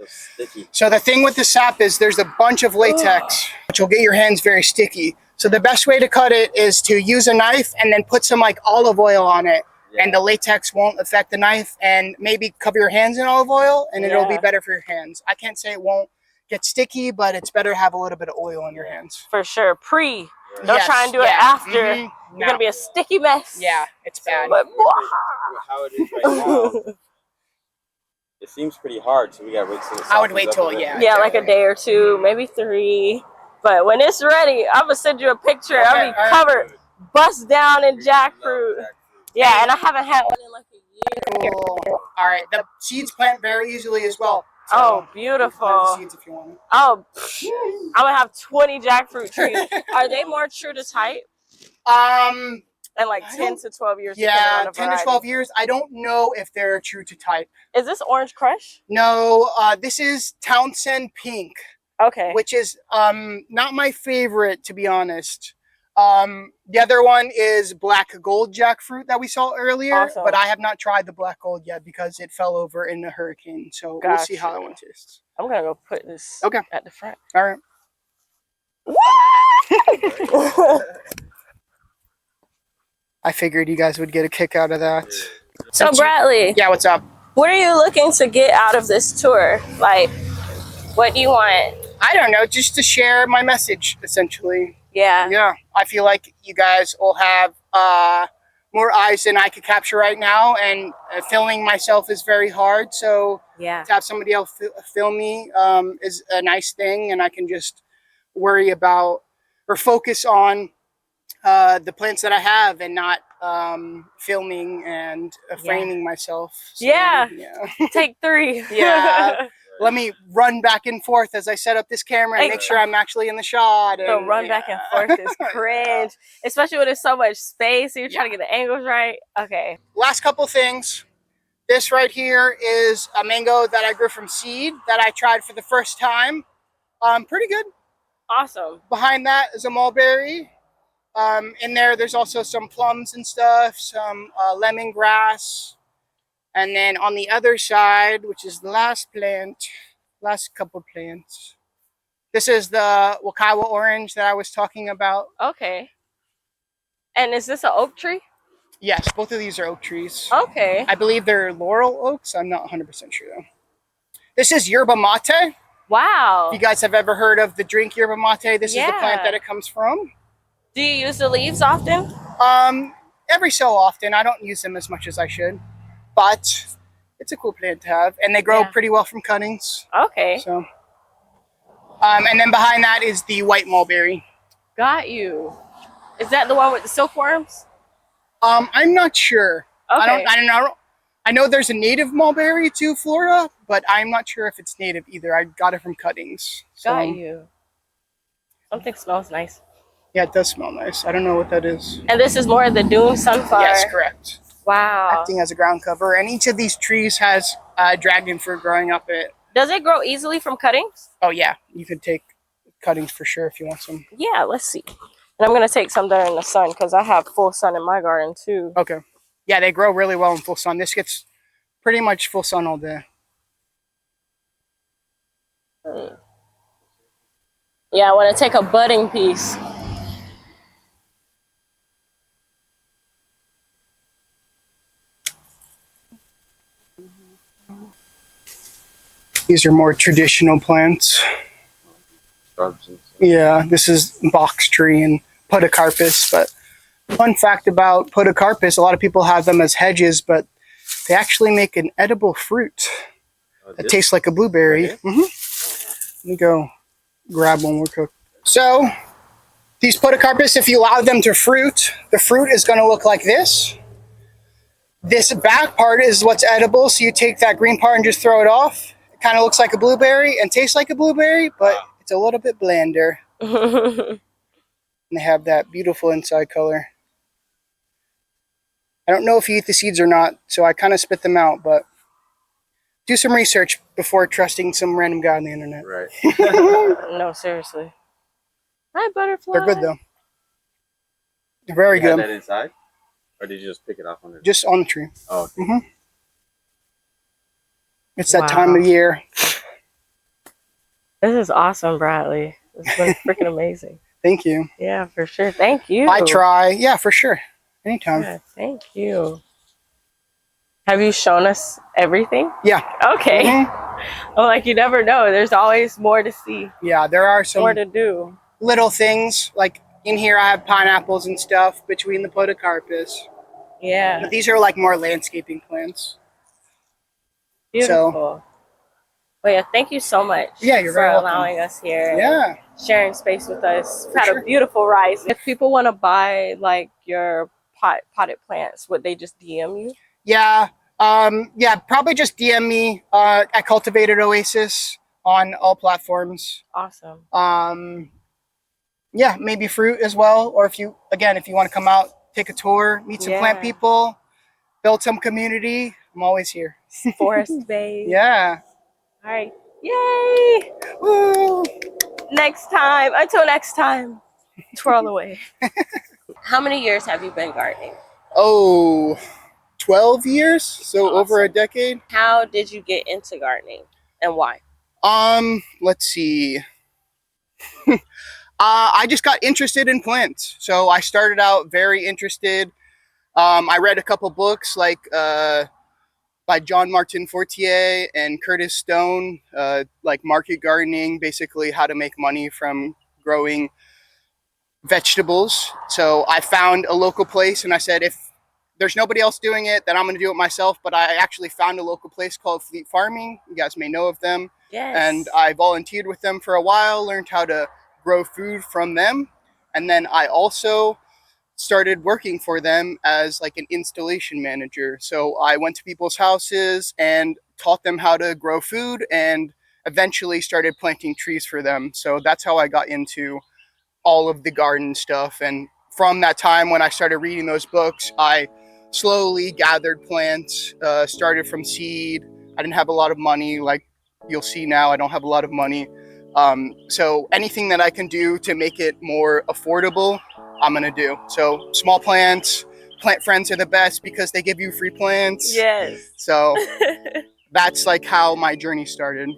sticky. So the thing with the sap is there's a bunch of latex, which will get your hands very sticky. So the best way to cut it is to use a knife and then put some like olive oil on it. Yeah. And the latex won't affect the knife, and maybe cover your hands in olive oil and it'll be better for your hands. I can't say it won't get sticky, but it's better to have a little bit of oil on your hands. For sure. Don't try and do it after. You're going to be a sticky mess. Yeah, it's bad. But how it is right now, it seems pretty hard, so we got to wait till it. I would wait till, yeah, like a day or two, maybe 3. But when it's ready, I'm going to send you a picture. Okay, I'll be covered, bust down in jackfruit. Yeah, and I haven't had one in like a year. Cool. All right, the seeds plant very easily as well. So oh, beautiful. The seeds if you want. Oh, I'm going to have 20 jackfruit trees. Are they more true to type? And like 10 to 12 years. Yeah, 10 to 12 years. I don't know if they're true to type. Is this Orange Crush? No, this is Townsend Pink. Okay. Which is not my favorite, to be honest. The other one is Black Gold Jackfruit that we saw earlier, but I have not tried the Black Gold yet because it fell over in a hurricane. So we'll see how that one tastes. I'm going to go put this at the front. All right. I figured you guys would get a kick out of that. So Bradley. Yeah, what's up? What are you looking to get out of this tour? Like, what do you want? I don't know, just to share my message, essentially. Yeah. Yeah. I feel like you guys will have more eyes than I could capture right now, and filming myself is very hard. So to have somebody else film me is a nice thing, and I can just worry about or focus on the plants that I have and not filming and framing myself. So, Take 3. Yeah. Let me run back and forth as I set up this camera and make sure I'm actually in the shot. And, the run back and forth is cringe, especially when there's so much space. So you're trying to get the angles right. Okay. Last couple things. This right here is a mango that I grew from seed that I tried for the first time. Pretty good. Awesome. Behind that is a mulberry. In there's also some plums and stuff, some lemongrass. And then on the other side, which is the last couple plants, this is the Wakawa orange that I was talking about. Okay. And is this an oak tree? Yes, both of these are oak trees. Okay. I believe they're laurel oaks. I'm not 100% sure though. This is yerba mate. Wow. If you guys have ever heard of the drink yerba mate, this is the plant that it comes from. Do you use the leaves often? Every so often. I don't use them as much as I should. But it's a cool plant to have, and they grow pretty well from cuttings. Okay. So, and then behind that is the white mulberry. Got you. Is that the one with the silkworms? I'm not sure. Okay. I don't know. I know there's a native mulberry to Florida, but I'm not sure if it's native either. I got it from cuttings. So, got you. Something smells nice. Yeah, it does smell nice. I don't know what that is. And this is more of the dune sunflower. Yes, correct. Wow. Acting as a ground cover. And each of these trees has dragon fruit growing up it. Does it grow easily from cuttings? Oh, yeah. You can take cuttings for sure if you want some. Yeah, let's see. And I'm going to take some that are in the sun because I have full sun in my garden too. Okay. Yeah, they grow really well in full sun. This gets pretty much full sun all day. Yeah, I want to take a budding piece. These are more traditional plants. Yeah, this is box tree and podocarpus. But fun fact about podocarpus, a lot of people have them as hedges, but they actually make an edible fruit that tastes like a blueberry. Let me go grab one more cook. So these podocarpus, if you allow them to fruit, the fruit is going to look like this. This back part is what's edible, so you take that green part and just throw it off. Kind of looks like a blueberry and tastes like a blueberry, but it's a little bit blander. And they have that beautiful inside color. I don't know if you eat the seeds or not, so I kind of spit them out, but do some research before trusting some random guy on the internet. Right. No, seriously. Hi, butterfly. They're good though. They're very good. Had that inside? Or did you just pick it off on the tree? Just on the tree. Oh, okay. It's that time of year. This is awesome, Bradley. It's been freaking amazing. Thank you. Yeah, for sure. Thank you. I try. Yeah, for sure. Anytime. Yeah, thank you. Have you shown us everything? Yeah. Okay. Mm-hmm. Oh, like you never know. There's always more to see. Yeah, there are some more to do. Little things like in here. I have pineapples and stuff between the podocarpus. Yeah. But these are like more landscaping plants. Beautiful. So, well, yeah, thank you so much. Yeah, you're for very allowing us here. Yeah. Sharing space with us. We've had a beautiful rise. If people want to buy like your potted plants, would they just DM you? Yeah. Yeah, probably just DM me at Cultivated Oasis on all platforms. Awesome. Yeah, maybe fruit as well. Or if you want to come out, take a tour, meet some plant people, build some community, I'm always here. Forest Bay. Yeah. All right. Yay! Woo! Next time. Until next time. Twirl away. How many years have you been gardening? Oh, 12 years. So awesome. Over a decade. How did you get into gardening and why? Let's see. I just got interested in plants. So I started out very interested. I read a couple books like by John Martin Fortier and Curtis Stone, like market gardening, basically how to make money from growing vegetables. So I found a local place and I said, if there's nobody else doing it, then I'm going to do it myself. But I actually found a local place called Fleet Farming. You guys may know of them. Yes. And I volunteered with them for a while, learned how to grow food from them. And then I also started working for them as like an installation manager. So I went to people's houses and taught them how to grow food and eventually started planting trees for them. So that's how I got into all of the garden stuff. And from that time when I started reading those books, I slowly gathered plants, started from seed. I didn't have a lot of money. Like you'll see now, I don't have a lot of money. So anything that I can do to make it more affordable, I'm gonna do. So small plants, plant friends are the best because they give you free plants. Yes. So that's like how my journey started.